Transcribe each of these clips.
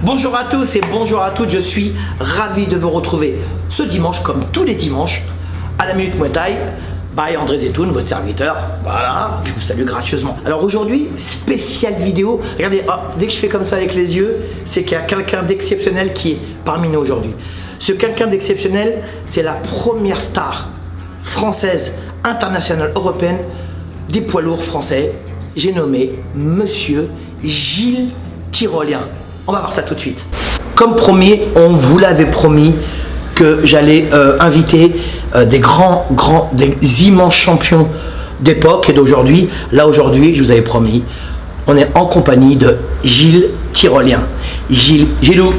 Bonjour à tous et bonjour à toutes, je suis ravi de vous retrouver ce dimanche comme tous les dimanches à la Minute Muay Thai by André Zetoun, votre serviteur. Voilà, je vous salue gracieusement. Alors aujourd'hui, spéciale vidéo. Regardez, dès que je fais comme ça avec les yeux, c'est qu'il y a quelqu'un d'exceptionnel qui est parmi nous aujourd'hui. Ce quelqu'un d'exceptionnel, c'est la première star française, internationale, européenne des poids lourds français. J'ai nommé Monsieur Gilles Tyrolien. On va voir ça tout de suite. Comme promis, on vous l'avait promis que j'allais inviter des des immenses champions d'époque et d'aujourd'hui. Là aujourd'hui, je vous avais promis, on est en compagnie de Gilles Tyrolien. Gilou.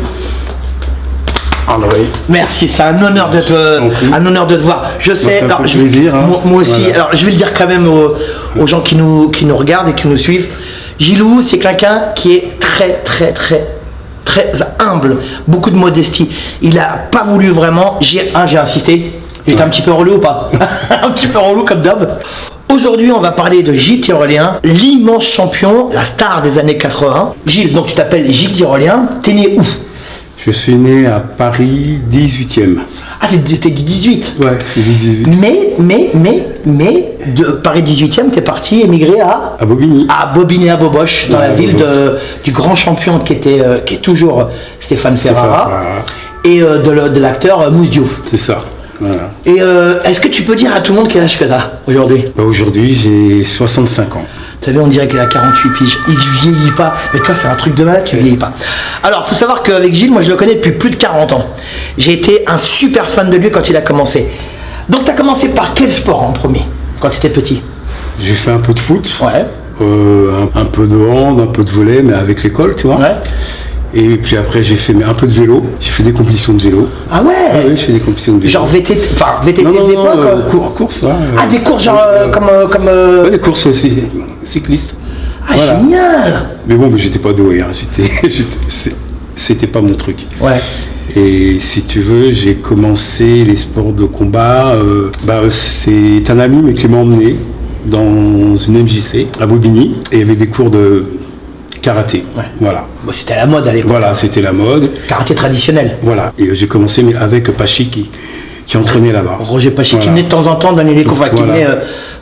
André. Merci, c'est un honneur de te voir. Je sais, alors, plaisir, hein. moi aussi. Voilà. Alors je vais le dire quand même aux gens qui nous regardent et qui nous suivent. Gilou, c'est quelqu'un qui est très humble, beaucoup de modestie. Il a pas voulu vraiment. J'ai insisté. J'étais un petit peu relou ou pas? Un petit peu relou comme d'hab. Aujourd'hui, on va parler de Gilles Tyrolien, l'immense champion, la star des années 80. Gilles, donc tu t'appelles Gilles Tyrolien. T'es né où? Je suis né à Paris 18e. Ah, t'es du 18. Ouais, je suis du 18. Mais de Paris 18e, t'es parti émigrer à Bobigny. À Bobigny-à-Boboche, dans la ville du grand champion qui est toujours Stéphane Ferrara, et de l'acteur Mousse Diouf. C'est ça. Voilà. Et est-ce que tu peux dire à tout le monde quel âge que t'as aujourd'hui? Aujourd'hui, j'ai 65 ans. T'as vu, on dirait qu'il a 48 piges. Il vieillit pas. Mais toi, c'est un truc de malade, tu vieillis pas. Alors, faut savoir qu'avec Gilles, moi, je le connais depuis plus de 40 ans. J'ai été un super fan de lui quand il a commencé. Donc, t'as commencé par quel sport en premier, quand tu étais petit? J'ai fait un peu de foot. Ouais. Un peu de hand, un peu de volley, mais avec l'école, tu vois. Ouais. Et puis après, j'ai fait un peu de vélo. J'ai fait des compétitions de vélo. Ah ouais, Oui, je fais des compétitions de vélo. Genre VTT, enfin VTT de l'époque course, ouais. Ah, des courses genre comme Ouais, des courses cyclistes. Ah, voilà. Génial. Mais bon, mais j'étais pas doué, hein. C'était pas mon truc. Ouais. Et si tu veux, j'ai commencé les sports de combat. C'est un ami mais qui m'a emmené dans une MJC à Bobigny et il y avait des cours de karaté. Ouais. Voilà. Bon, c'était la mode à l'époque. Voilà, c'était la mode. Karaté traditionnel. Voilà. Et j'ai commencé mais avec Pachi qui entraînait là-bas. Roger Pachi qui Voilà. venait de temps en temps donner les cours. Enfin, qui Voilà. venait,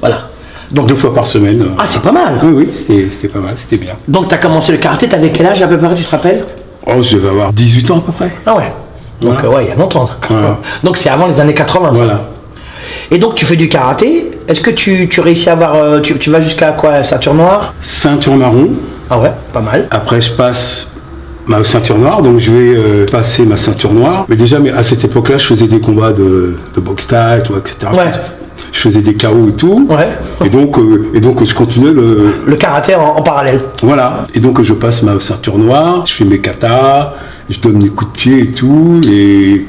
voilà. Donc 2 fois par semaine. Ah, c'est pas mal. Oui, c'était pas mal, c'était bien. Donc tu as commencé le karaté, t'avais quel âge à peu près, tu te rappelles? Oh, je vais avoir 18 ans à peu près. Ah ouais. Donc Voilà. ouais, il y a longtemps. Voilà. Donc c'est avant les années 80. Ça. Voilà. Et donc tu fais du karaté. Est-ce que tu réussis à avoir, tu vas jusqu'à quoi, ceinture noire? Ceinture marron. Ah ouais, pas mal. Après, je passe ma ceinture noire, donc je vais passer ma ceinture noire. Mais déjà, à cette époque-là, je faisais des combats de boxe thaï, etc. Ouais. Je faisais des KO et tout. Ouais. Et donc je continuais Le karaté en parallèle. Voilà. Et donc, je passe ma ceinture noire, je fais mes katas, je donne des coups de pied et tout. Et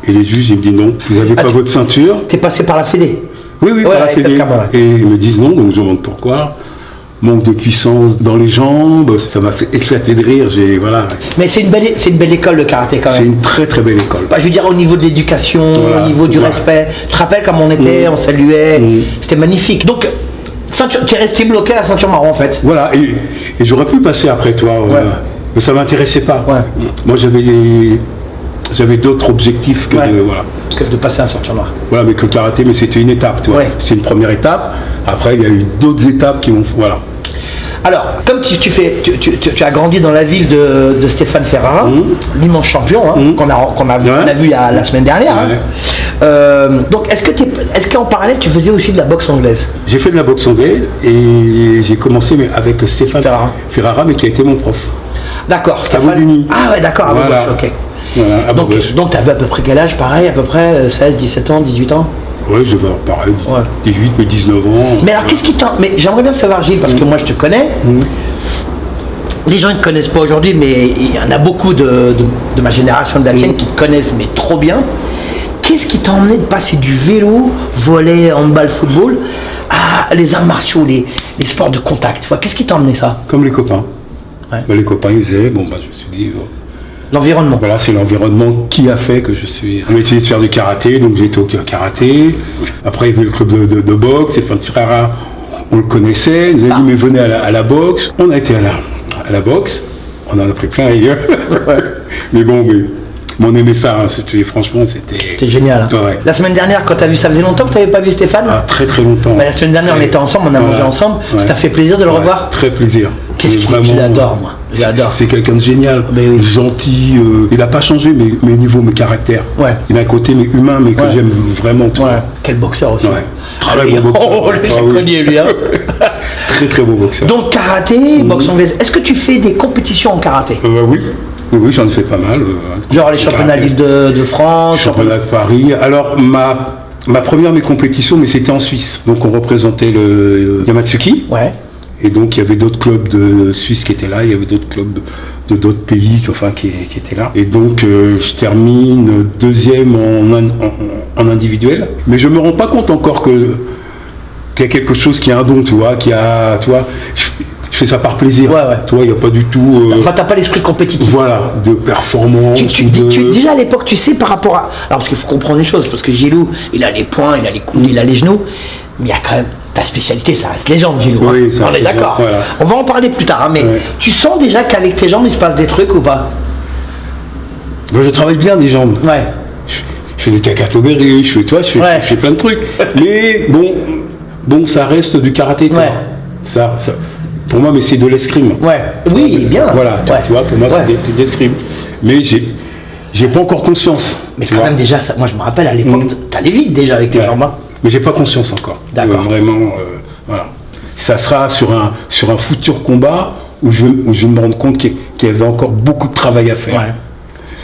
les juges, ils me disent non, vous n'avez pas votre ceinture. T'es passé par la Fédé? Oui, Ouais, par la FFK, fédé. ouais. Et ils me disent non, donc je demande pourquoi. Manque de puissance dans les jambes, ça m'a fait éclater de rire. Voilà. Mais c'est une belle école le karaté quand C'est même. une très très belle école. Bah, je veux dire au niveau de l'éducation, Voilà, au niveau du voilà. respect. Tu te rappelles comme on était, on saluait, c'était magnifique. Donc, tu es resté bloqué à la ceinture marron en fait. Voilà, et j'aurais pu passer après toi, mais ça m'intéressait pas. Ouais. Moi j'avais d'autres objectifs que de passer à la ceinture noire. Voilà, mais que le karaté, mais c'était une étape, tu vois. Ouais. C'est une première étape. Après, il y a eu d'autres étapes qui m'ont. Voilà. Alors, comme tu as grandi dans la ville de Stéphane Ferrara, l'immense champion qu'on a vu la semaine dernière. Ouais. Donc, est-ce qu'en parallèle, tu faisais aussi de la boxe anglaise? J'ai fait de la boxe anglaise et j'ai commencé avec Stéphane Ferrara, mais qui a été mon prof. D'accord, À Bobigny. Ah ouais, d'accord, à Voilà. Bobigny, ok. Voilà, à Donc, Bobigny. tu avais à peu près quel âge? Pareil, à peu près 16, 17 ans, 18 ans? Ouais, je vais avoir pareil, Ouais. 18, mais 19 ans. Mais alors, qu'est-ce qui t'en... Mais j'aimerais bien savoir, Gilles, parce que moi, je te connais. Les gens ne te connaissent pas aujourd'hui, mais il y en a beaucoup de ma génération de la tienne qui te connaissent, mais trop bien. Qu'est-ce qui t'a emmené de passer du vélo, volley, handball, football, à les arts martiaux, les sports de contact? Qu'est-ce qui t'a emmené ça? Comme les copains. Ouais. Les copains, ils faisaient, je me suis dit, L'environnement. Voilà, c'est l'environnement qui a fait que je suis. On a essayé de faire du karaté, donc j'ai été au karaté. Après, il y avait le club de boxe. Et Ferrara, on le connaissait. Les amis me venaient à la boxe. On a été à la boxe. On en a pris plein ailleurs. Mais bon, on aimait ça. Hein. Franchement, C'était génial. Hein. Ouais. La semaine dernière, quand tu as vu, ça faisait longtemps que tu n'avais pas vu Stéphane? Très très longtemps. La semaine dernière, on était ensemble, on a mangé ensemble. Ouais. Ça t'a fait plaisir de le revoir? Très plaisir. Qu'est-ce qu'il je l'adore, moi. Je l'adore. C'est quelqu'un de génial, gentil. Il n'a pas changé mes niveaux, mes caractères. Ouais. Il a un côté humain, mais que j'aime vraiment. Ouais. Quel boxeur aussi. Ouais. Très beau boxeur. Oh, lui, c'est connu, lui. Hein. Très très beau boxeur. Donc karaté, boxe anglaise. Est-ce que tu fais des compétitions en karaté? Oui. Oui, j'en ai fait pas mal. Genre les championnats de France, championnat de Paris. Alors ma première compétition, mais c'était en Suisse. Donc on représentait le Yamatsuki. Ouais. Et donc il y avait d'autres clubs de Suisse qui étaient là, il y avait d'autres clubs de d'autres pays qui étaient là. Et donc je termine deuxième en individuel. Mais je me rends pas compte encore qu'il y a quelque chose qui a un don, tu vois, je fais ça par plaisir. Ouais. Tu vois, il n'y a pas du tout. Enfin, t'as pas l'esprit compétitif. Voilà, de performance. Déjà à l'époque, tu sais, par rapport à. Alors, parce qu'il faut comprendre une chose, parce que Gilou, il a les poings, il a les coudes, il a les genoux, mais il y a quand même. Ta spécialité, ça reste les jambes, Gilou. Oui, hein. On est d'accord. Voilà. On va en parler plus tard, hein, mais tu sens déjà qu'avec tes jambes, il se passe des trucs ou pas? Moi, je travaille bien des jambes. Ouais. Je fais des cacatogueries, je fais plein de trucs. Mais bon, ça reste du karaté. Toi. Ouais. Ça, pour moi, mais c'est de l'escrime. Ouais. Oui, bien. Voilà, tu vois, pour moi, c'est de l'escrime. Mais j'ai pas encore conscience. Mais quand même, déjà, ça, moi, je me rappelle à l'époque, t'allais vite déjà avec tes jambes. Mais j'ai pas conscience encore. D'accord. Vraiment, voilà. Ça sera sur un futur combat où je vais me rendre compte qu'il y avait encore beaucoup de travail à faire. Ouais.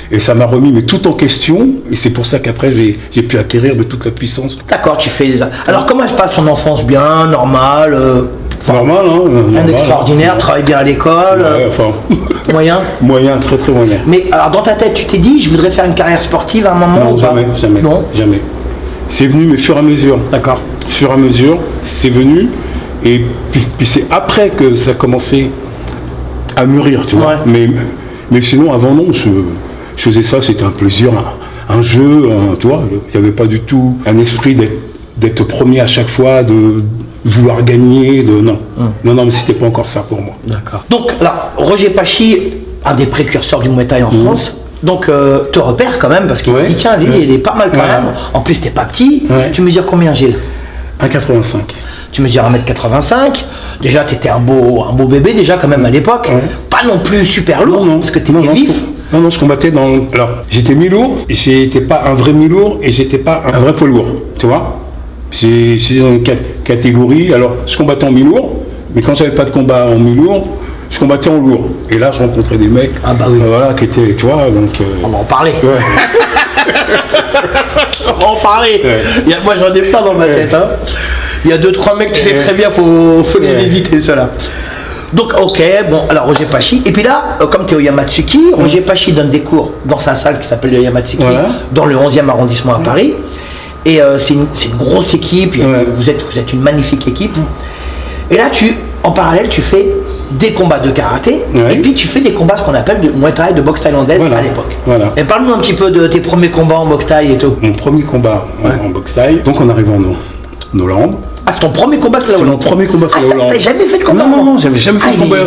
Et ça m'a remis tout en question, et c'est pour ça qu'après j'ai pu acquérir de toute la puissance. D'accord, tu fais des... Alors comment se passe ton enfance? Bien, normal normal, hein. Rien d'extraordinaire, travaille bien à l'école. Moyen. Moyen, très très moyen. Mais alors dans ta tête, tu t'es dit, je voudrais faire une carrière sportive à un moment? Non, ou jamais, pas? jamais. Non. Jamais. C'est venu, mais fur et à mesure. D'accord. Fur et à mesure, c'est venu, et puis c'est après que ça a commencé à mûrir, tu vois. Ouais. Mais sinon, avant non, je faisais ça, c'était un plaisir, un jeu, tu vois. Il n'y avait pas du tout un esprit d'être premier à chaque fois, de vouloir gagner, non. Non, mais c'était pas encore ça pour moi. D'accord. Donc là, Roger Pachy, un des précurseurs du Muay Thai en France, donc te repère quand même, parce qu'il dit tiens, lui, il est pas mal quand même. En plus, t'es pas petit. Tu mesures combien, Gilles? 1,85. Tu mesures 1m85. Déjà, t'étais un beau bébé déjà quand même à l'époque. Pas non plus super lourd, parce que t'étais vif. Non, je combattais dans... Alors, j'étais mi-lourd, j'étais pas un vrai mi-lourd et j'étais pas un vrai poids lourd, tu vois. J'étais dans une catégorie, alors je combattais en mi-lourd, mais quand j'avais pas de combat en mi-lourd, je combattais en lourd. Et là, je rencontrais des mecs, voilà, qui étaient, tu vois, donc... On va en parler. On va en parler. Moi, j'en ai plein dans ma tête, hein. Il y a 2-3 mecs, tu sais très bien, faut les éviter, ceux-là. Donc, ok, bon, alors Roger Pachy. Et puis là, comme tu es au Yamatsuki, Roger Pachy donne des cours dans sa salle qui s'appelle le Yamatsuki, dans le 11e arrondissement à Paris. Et c'est une grosse équipe, vous êtes une magnifique équipe. Et là, en parallèle, tu fais des combats de karaté, et puis tu fais des combats, ce qu'on appelle de Muay Thai, de boxe thaïlandaise à l'époque. Voilà. Et parle-nous un petit peu de tes premiers combats en boxe thaï et tout. Mon premier combat en boxe thaï, donc on arrive en Hollande. Ah, c'est ton premier combat, c'est la Hollande. C'est mon premier combat, c'est la Hollande. T'as jamais fait de combat? Non, j'avais jamais fait de combat.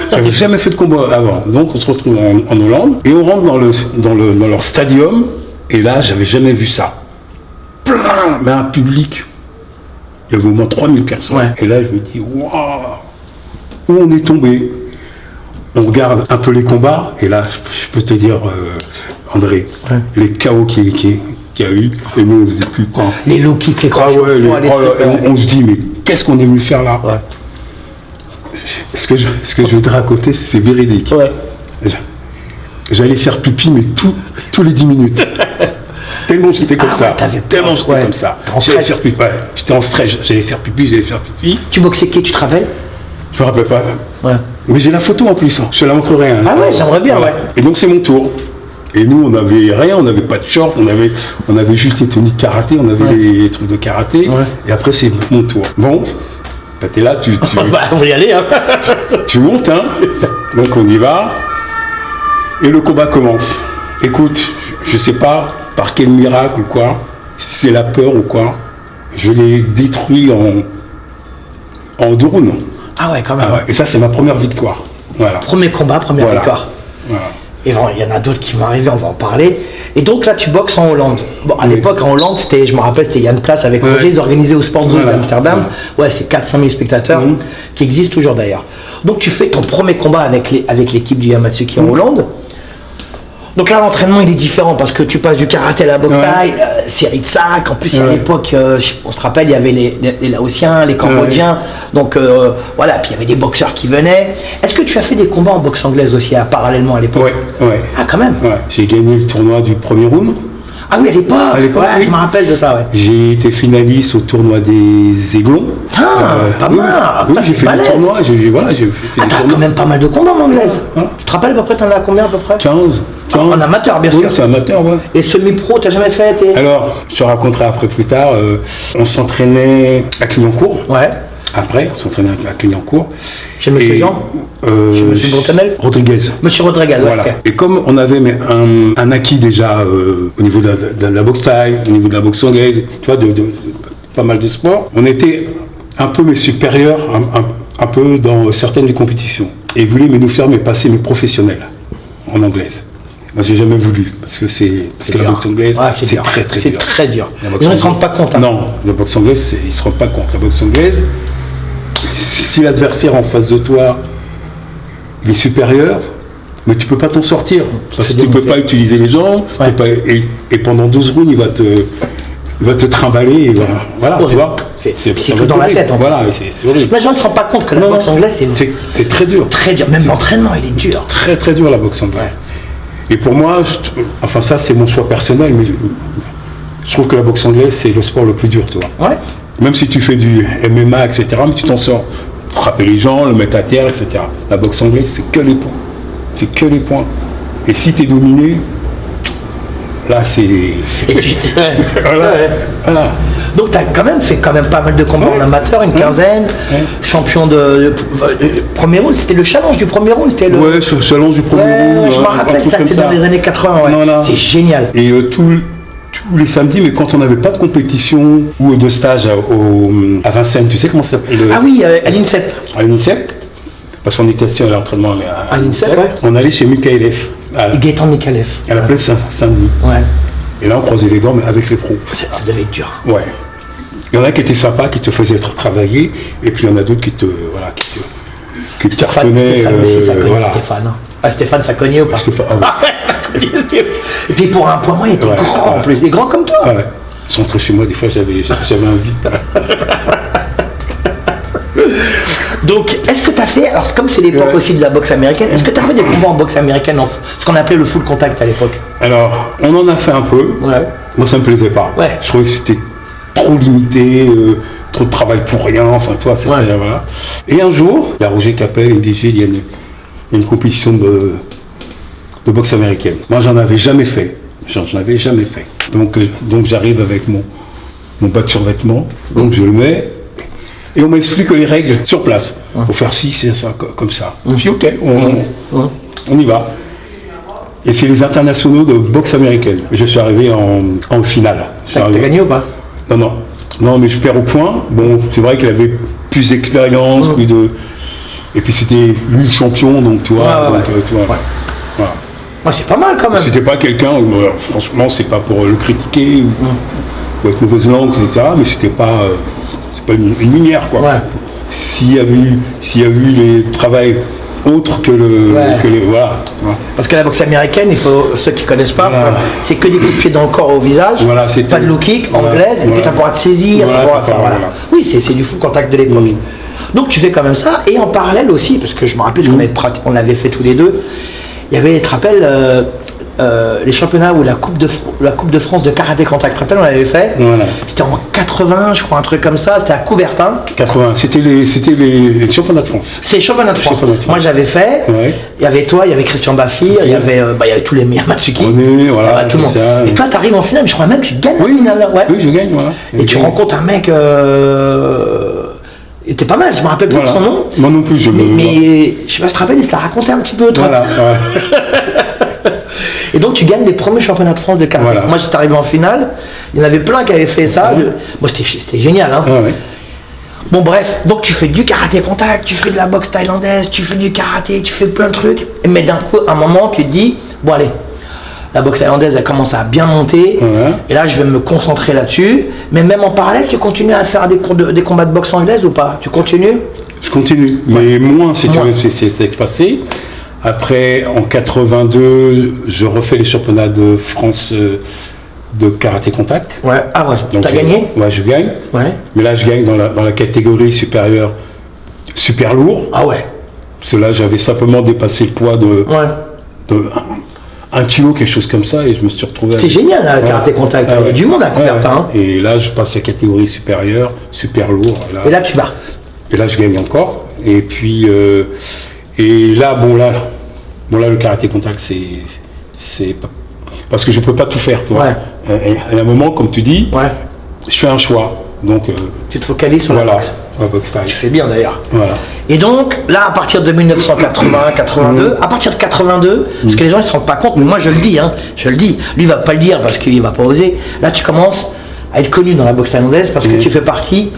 J'avais jamais fait de combat avant. Donc on se retrouve en Hollande et on rentre dans leur stadium. Et là, j'avais jamais vu ça. Plein, mais un public. Il y avait au moins 3000 personnes. Et là, je me dis, waouh, où on est tombé. On regarde un peu les combats. Et là, je peux te dire, André, les chaos qu'il y a eu, et nous on se dit plus quoi. Les low kicks, les crochets, on se dit mais qu'est-ce qu'on est venu faire là? Ce que je vais te raconter, c'est véridique. J'allais faire pipi mais tous les 10 minutes. Tellement j'étais comme ça. Tellement j'étais comme ça. J'allais faire pipi. J'étais en stress, j'allais faire pipi. Tu boxais qui, tu te rappelles? Je me rappelle pas. Mais j'ai la photo en plus, je te la montrerai. Ah ouais, j'aimerais bien, Et donc c'est mon tour. Et nous, on n'avait rien, on n'avait pas de short, on avait juste les tenues de karaté, on avait les trucs de karaté. Et après, c'est mon tour. Bon, bah, t'es là, on va y aller, hein. tu montes, hein. Donc on y va. Et le combat commence. Écoute, je sais pas par quel miracle ou quoi, si c'est la peur ou quoi, je l'ai détruit en 2 rounds. Ah ouais, quand même. Ah ouais. Et ça, c'est ma première victoire. Voilà. Premier combat, première Voilà. victoire. Voilà. Et bon, il y en a d'autres qui vont arriver, on va en parler. Et donc là, tu boxes en Hollande. Bon, à Oui. l'époque, en Hollande, je me rappelle, c'était Yann Place avec Ouais. Roger, ils organisaient au Sport Zone Voilà. d'Amsterdam. Ouais, c'est 4-5 000 spectateurs Mhm. qui existent toujours d'ailleurs. Donc tu fais ton premier combat avec l'équipe du Yamatsuki en Hollande. Donc là, l'entraînement, il est différent parce que tu passes du karaté à la boxe Ouais. thaï, série de sacs. En plus, à Ouais. l'époque, on se rappelle, il y avait les Laotiens, les Cambodgiens. Donc voilà, puis il y avait des boxeurs qui venaient. Est-ce que tu as fait des combats en boxe anglaise aussi, parallèlement à l'époque? Ouais. Ah, quand même. Ouais. J'ai gagné le tournoi du premier round. Ah oui, à l'époque. À l'époque, Ouais, oui. je me rappelle de ça, ouais. J'ai été finaliste au tournoi des Aiglons. Ah, pas oui. mal. Oui, Putain, j'ai c'est fait balèze. des tournois. J'ai fait Ah, des t'as tournois. quand même pas mal de combats en anglaise. Ouais. Tu te rappelles à peu près, t'en as combien à peu près? 15. En amateur, bien Oui, sûr. c'est amateur, ouais. Et semi-pro, t'as jamais fait Alors, je te raconterai après plus tard, on s'entraînait à Clignancourt. Ouais. Après, on s'entraînait à Clignancourt. Chez Monsieur Et, Jean Chez Monsieur Brontenel Rodriguez. Monsieur Rodriguez, ouais, Voilà. ok. Et comme on avait un acquis déjà au niveau de la boxe thaï, au niveau de la boxe anglaise, tu vois, de pas mal de sports, on était un peu mes supérieurs, un peu dans certaines des compétitions. Et ils voulaient nous faire passer mes professionnels en anglaise. Moi, j'ai jamais voulu, parce que la dur. boxe anglaise, Ouais, c'est dur. très très C'est dur. très dur. La boxe Les gens ne se anglaise- rendent pas compte. Hein. Non, la boxe anglaise, ils se rendent pas compte. La boxe anglaise, si l'adversaire en face de toi, il est supérieur, mais tu peux pas t'en sortir. Parce que tu peux pas utiliser les jambes, Ouais. tu peux pas- et pendant 12 rounds, il va te trimballer. Et voilà, tu horrible. vois. C'est ça tout va être dans la horrible. tête, en Voilà, plus. c'est horrible. Les gens ne se rendent pas compte que la Non, boxe non. anglaise, C'est très dur. très dur. Même l'entraînement, il est dur. Très très dur la boxe anglaise. Et pour moi, enfin ça c'est mon choix personnel, mais je trouve que la boxe anglaise c'est le sport le plus dur, tu vois. Ouais. Même si tu fais du MMA, etc., mais tu t'en sors. Frapper les gens, le mettre à terre, etc. La boxe anglaise, c'est que les points. C'est que les points. Et si tu es dominé, là c'est... Et tu- Voilà. Ouais. Voilà. Donc tu as quand même fait pas mal de combats en amateur, une quinzaine, champion de premier round, c'était le challenge du premier round, c'était le... Ouais, ce challenge du premier round, je me un rappelle truc ça, comme c'est dans les années 80, ouais. Non, non. C'est génial. Et tous les samedis, mais quand on n'avait pas de compétition ou de stage à Vincennes, tu sais comment ça s'appelle Ah oui, à l'INSEP. À l'INSEP, parce qu'on était assis à l'entraînement mais À l'INSEP, ouais. on allait chez Mikhaïlev, à Gaëtan Mikalev. la place Saint-Denis. Ouais. Et là, on croisait les gants, mais avec les pros. Ça devait être dur. Ouais. Il y en a qui étaient sympas, qui te faisaient travailler, et puis il y en a d'autres qui te Stéphane aussi, ça cognait, voilà. Stéphane. Hein. Ah, Stéphane, ça cognait ou pas? Stéphane, ah ouais. Ah ouais, ça cognait, Stéphane. Et puis pour un point, il était Ouais, grand en ouais. plus. Il est grand comme toi. Ah ouais. Ils sont entrés chez moi, des fois j'avais un vide. Donc, est-ce que tu as fait, alors c'est comme c'est l'époque Ouais. aussi de la boxe américaine, est-ce que tu as fait des combats en boxe américaine, ce qu'on appelait le full contact à l'époque? Alors, on en a fait un peu. Ouais. Moi, ça me plaisait pas. Ouais. Je trouvais que c'était trop limité, trop de travail pour rien. Enfin, toi, c'était Ouais. voilà. Et un jour, il y a Roger Capel, il me dit, Gilles, il y a une compétition de boxe américaine. Moi, j'en avais jamais fait. J'en avais jamais fait. Donc j'arrive avec mon bas de survêtement. Donc je le mets. Et on m'explique les règles sur place. Il faut faire ci, c'est ça, comme ça. Je dis ok, on y va. Et c'est les internationaux de boxe américaine. Et je suis arrivé en finale. T'as gagné ou pas? Non, mais je perds au point. Bon, c'est vrai qu'il avait plus d'expérience, plus de... Et puis c'était lui le champion, donc tu vois. Ouais, tu vois. Ouais. Voilà. Ouais, c'est pas mal quand même. C'était pas quelqu'un, franchement, c'est pas pour le critiquer ou avec mauvaise langue, etc. Mais c'était pas, c'est pas une minière, quoi. Ouais. S'il y a vu les travails autres que voilà. Parce que la boxe américaine, il faut, ceux qui connaissent pas, Voilà. c'est que des coups de pied dans le corps au visage, Voilà, c'est pas tout. de low kick, Voilà. anglaise, et puis Voilà. tu as pouvoir te saisir, Voilà, t'as pouvoir- c'est ça, voilà. voilà. Oui, c'est du full contact de l'époque. Donc tu fais quand même ça, et en parallèle aussi, parce que je me rappelle, on l'avait fait tous les deux, il y avait, tu te rappelles, les championnats ou la coupe de France de karaté contact, tu te rappelles, on l'avait fait. Voilà. C'était en 80, je crois, un truc comme ça, c'était à Coubertin. 80, c'était les championnats de France. C'était les championnats de France. Championnats de France. Moi j'avais fait, Ouais. il y avait toi, il y avait Christian Baffir, il y avait tous les Yamatsuki. René, voilà, tout le monde. c'est ça. Et toi tu arrives en finale, mais je crois même que tu gagnes la finale. Là, ouais. Oui, je gagne, voilà. Et tu rencontres un mec, il était pas mal, je me rappelle plus de son nom. Moi non plus, Mais je sais pas si tu te rappelles, il se l'a raconté un petit peu, toi. Voilà, ouais. Et donc tu gagnes les premiers championnats de France de karaté. Voilà. Moi j'étais arrivé en finale, il y en avait plein qui avaient fait ça. Moi c'était génial. Hein. Ah ouais. Bon bref, donc tu fais du karaté contact, tu fais de la boxe thaïlandaise, tu fais du karaté, tu fais plein de trucs. Mais d'un coup, à un moment, tu te dis, bon allez, la boxe thaïlandaise elle commence à bien monter. Ouais. Et là je vais me concentrer là-dessus. Mais même en parallèle, tu continues à faire des combats de boxe anglaise ou pas? Tu continues? Je continue, mais moins si tu veux, c'est passé. Après, en 82, je refais les championnats de France de karaté contact. Ouais. Ah ouais, Donc, t'as gagné? Ouais, je gagne. Ouais. Mais là, je gagne dans la catégorie supérieure, super lourd. Ah ouais. Parce que là, j'avais simplement dépassé le poids de Ouais. 1 kilo, quelque chose comme ça, et je me suis retrouvé. C'est génial, hein, le karaté contact. Ah Il y a ouais. du monde à Coubertin. Hein. Et là, je passe à la catégorie supérieure, super lourd. Et là, tu bats. Et là, je gagne encore. Et puis, et là, là, le karaté contact, c'est parce que je peux pas tout faire, tu vois. Ouais. Et à un moment, comme tu dis, Ouais. je fais un choix. Donc, Tu te focalises sur la boxe. la boxe thaï. Tu fais bien d'ailleurs. Voilà. Et donc, là, à partir de 1980-82, à partir de 82, parce que les gens ne se rendent pas compte, mais moi je le dis, hein, je le dis. Lui, il va pas le dire parce qu'il va pas oser. Là, tu commences à être connu dans la boxe thaïlandaise parce que tu fais partie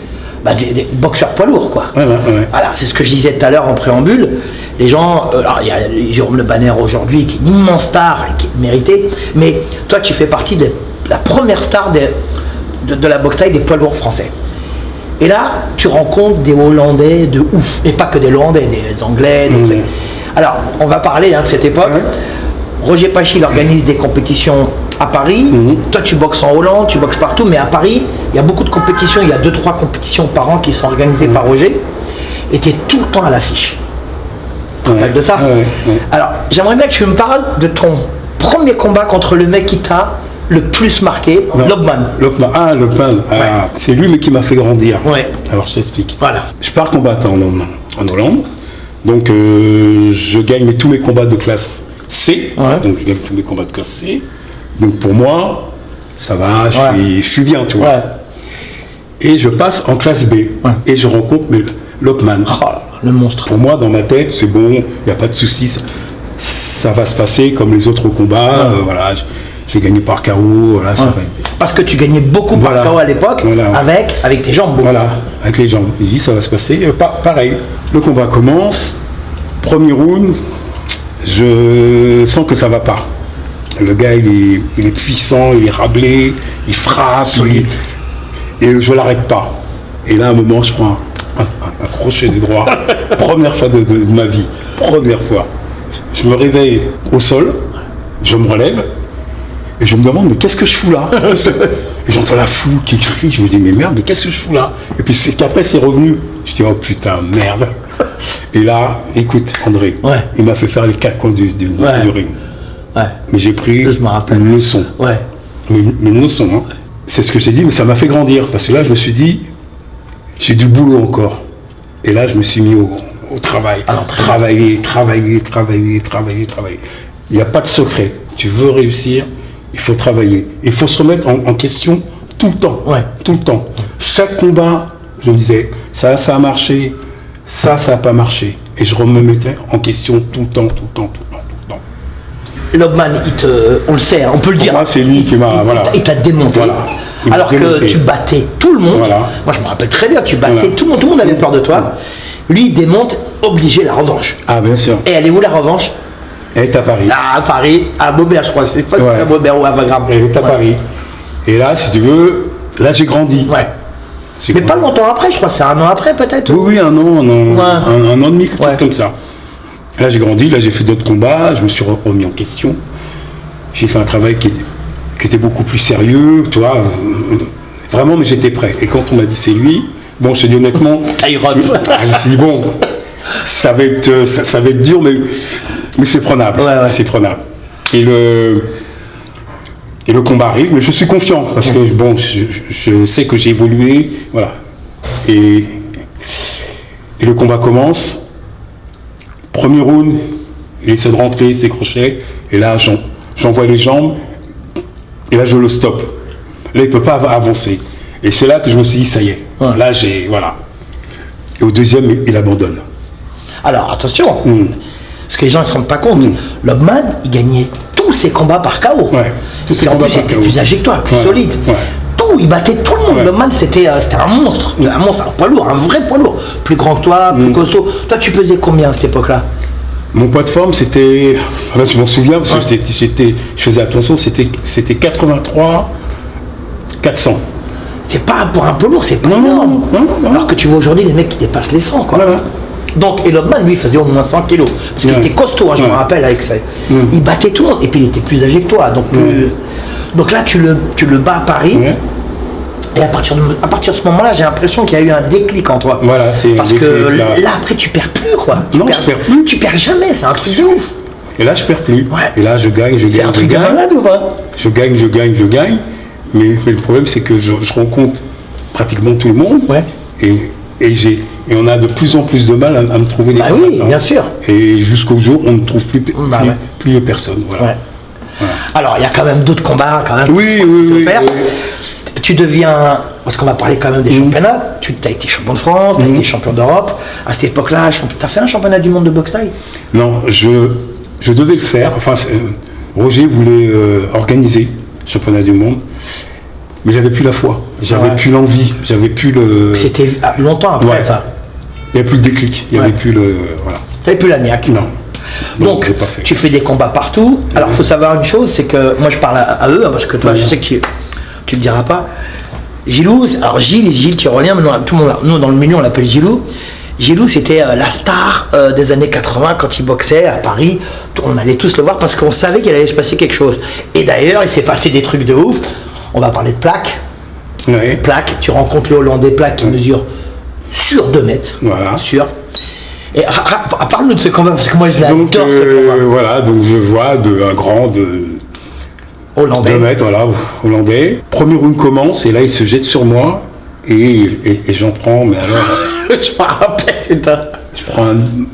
des boxeurs poids lourds, quoi. Voilà, Voilà, c'est ce que je disais tout à l'heure en préambule. Les gens, alors il y a Jérôme Le Banner aujourd'hui qui est une immense star et qui est mérité, mais toi tu fais partie de la première star de la boxe thaï des poids lourds français. Et là, tu rencontres des Hollandais de ouf, et pas que des Hollandais, des Anglais, des trucs. Alors, on va parler de cette époque. Ouais. Roger Pachy il organise des compétitions à Paris. Toi, tu boxes en Hollande, tu boxes partout, mais à Paris, il y a beaucoup de compétitions. Il y a 2-3 compétitions par an qui sont organisées par Roger. Et tu es tout le temps à l'affiche. Tu te rappelles de ça? Alors, j'aimerais bien que tu me parles de ton premier combat contre le mec qui t'a le plus marqué, Lobman. Lobman, c'est lui mais qui m'a fait grandir. Ouais. Alors je t'explique. Voilà. Je pars combattre en Hollande. Donc je gagne tous mes combats de classe C. Ouais. Donc je gagne tous mes combats de classe C. Donc pour moi, ça va, je suis bien, tu vois. Ouais. Et je passe en classe B. Ouais. Et je rencontre Lobman. Oh, le monstre. Pour moi, dans ma tête, c'est bon, il n'y a pas de souci. Ça va se passer comme les autres combats. Voilà, j'ai gagné par KO. Voilà, ça va être... Parce que tu gagnais beaucoup par KO à l'époque, avec tes jambes. Voilà, avec les jambes. Il dit, ça va se passer. Pareil, le combat commence. Premier round, je sens que ça va pas. Le gars, il est puissant, il est rablé, il frappe. Solide. Et je l'arrête pas. Et là, à un moment, je prends un crochet du droit. Première fois de ma vie. Première fois. Je me réveille au sol, je me relève, et je me demande, mais qu'est-ce que je fous là? Et j'entends la foule qui crie, je me dis, mais merde, mais qu'est-ce que je fous là? Et puis qu'après, c'est revenu. Je dis, oh putain, merde. Et là, écoute, André, il m'a fait faire les 4 coins du ring. Ouais. Mais j'ai pris une leçon. Ouais. Une leçon, hein. C'est ce que j'ai dit, mais ça m'a fait grandir. Parce que là, je me suis dit, j'ai du boulot encore. Et là, je me suis mis au travail. Travailler. Il n'y a pas de secret. Tu veux réussir, il faut travailler. Il faut se remettre en question tout le temps. Ouais. Tout le temps. Chaque combat, je me disais, ça a marché, ça n'a pas marché. Et je me mettais en question tout le temps. Lobman, on le sait, on peut le dire. Moi, c'est lui qui m'a... Il t'a démonté. Voilà. Alors que tu battais tout le monde. Voilà. Moi, je me rappelle très bien, tu battais tout le monde avait peur de toi. Lui, il démonte, obligé la revanche. Ah, bien sûr. Et elle est où la revanche? Elle est à Paris. À Paris, à Beaubert, je crois. Je sais pas si c'est à Beaubert ou à Wagram. Elle est à Paris. Et là, si tu veux, là, j'ai grandi. Ouais. Mais pas longtemps après, je crois, c'est 1 an après peut-être. Oui, un an et demi, quelque chose comme ça. Là, j'ai grandi, là, j'ai fait d'autres combats, je me suis remis en question. J'ai fait un travail qui était beaucoup plus sérieux, tu vois. Vraiment, mais j'étais prêt. Et quand on m'a dit c'est lui, bon, je te dis honnêtement, je me suis dit bon, ça va être dur, mais c'est prenable. C'est prenable. Et le combat arrive, mais je suis confiant parce que bon, je sais que j'ai évolué, voilà. Et le combat commence. Premier round, il essaie de rentrer ses crochets, et là j'envoie les jambes, et là je le stoppe. Là il peut pas avancer. Et c'est là que je me suis dit ça y est. Là voilà. Et au deuxième, il abandonne. Alors attention, parce que les gens ne se rendent pas compte. Lobman, il gagnait tous ses combats par KO. Ouais. Tous ses Et en combats plus, il par était KO. plus âgé que toi, plus Ouais. solide. Ouais. Tout, il battait tout le monde. Ouais. Lobman, c'était un monstre. Un monstre, un poids lourd, un vrai poids lourd. Plus grand que toi, plus costaud. Toi, tu pesais combien à cette époque-là? Mon poids de forme, c'était. Là, je m'en souviens, parce que je faisais attention, c'était 83 400. C'est pas pour un poids lourd, c'est pas Non, énorme. non. Alors que tu vois aujourd'hui des mecs qui dépassent les 100, quoi. Voilà. Donc, et Lobman, lui, il faisait au moins 100 kilos. Parce qu'il Ouais. était costaud, hein, je me Ouais. rappelle, avec ça. Il battait tout le monde. Et puis, il était plus âgé que toi. Donc là, tu le bats à Paris. Ouais. Et à partir de ce moment-là, j'ai l'impression qu'il y a eu un déclic en toi. Voilà, c'est un Parce que déclic, là, après, tu perds plus, quoi. Non, je perds plus. Tu perds jamais, c'est un truc de ouf. Et là, je perds plus. Ouais. Et là, je gagne. C'est un truc de malade ou pas? Je gagne. Mais le problème, c'est que je rencontre pratiquement tout le monde. Ouais. Et on a de plus en plus de mal à me trouver des Bah oui, combattants. bien sûr. Et jusqu'au jour où on ne trouve plus ouais. personne. Voilà. Ouais. Alors, il y a quand même d'autres combats, quand même. Oui, qui oui, se oui, faire. oui. Tu deviens, parce qu'on va parler quand même des championnats, tu as été champion de France, tu as été champion d'Europe. À cette époque-là, tu as fait un championnat du monde de boxe thaï? Non, je devais le faire. Enfin, Roger voulait organiser le championnat du monde, mais j'avais plus la foi, j'avais plus l'envie, j'avais plus le. C'était longtemps après Ouais. ça. Il n'y avait plus le déclic, il n'y avait plus le. Voilà. Tu n'avais plus la niaque. Non. Donc, j'ai pas fait. tu fais des combats partout. Alors, il faut savoir une chose, c'est que moi, je parle à eux, hein, parce que toi, je sais que tu le diras pas. Gilou, alors Gilles Tyrolien, maintenant, tout le monde, nous, dans le milieu, on l'appelle Gilou. Gilou, c'était la star des années 80 quand il boxait à Paris. On allait tous le voir parce qu'on savait qu'il allait se passer quelque chose. Et d'ailleurs, il s'est passé des trucs de ouf. On va parler de Plaque. Ouais. Plaque, tu rencontres le Hollandais Plaque qui mesure sur 2 mètres. Voilà. Sûr. Et parle-nous de ce combat, parce que moi je l'adore Donc, ce combat. voilà, donc je vois un grand de Hollandais. 2 mètres, voilà, hollandais. Premier round commence et là il se jette sur moi et j'en prends, mais alors Je me rappelle, putain. je prends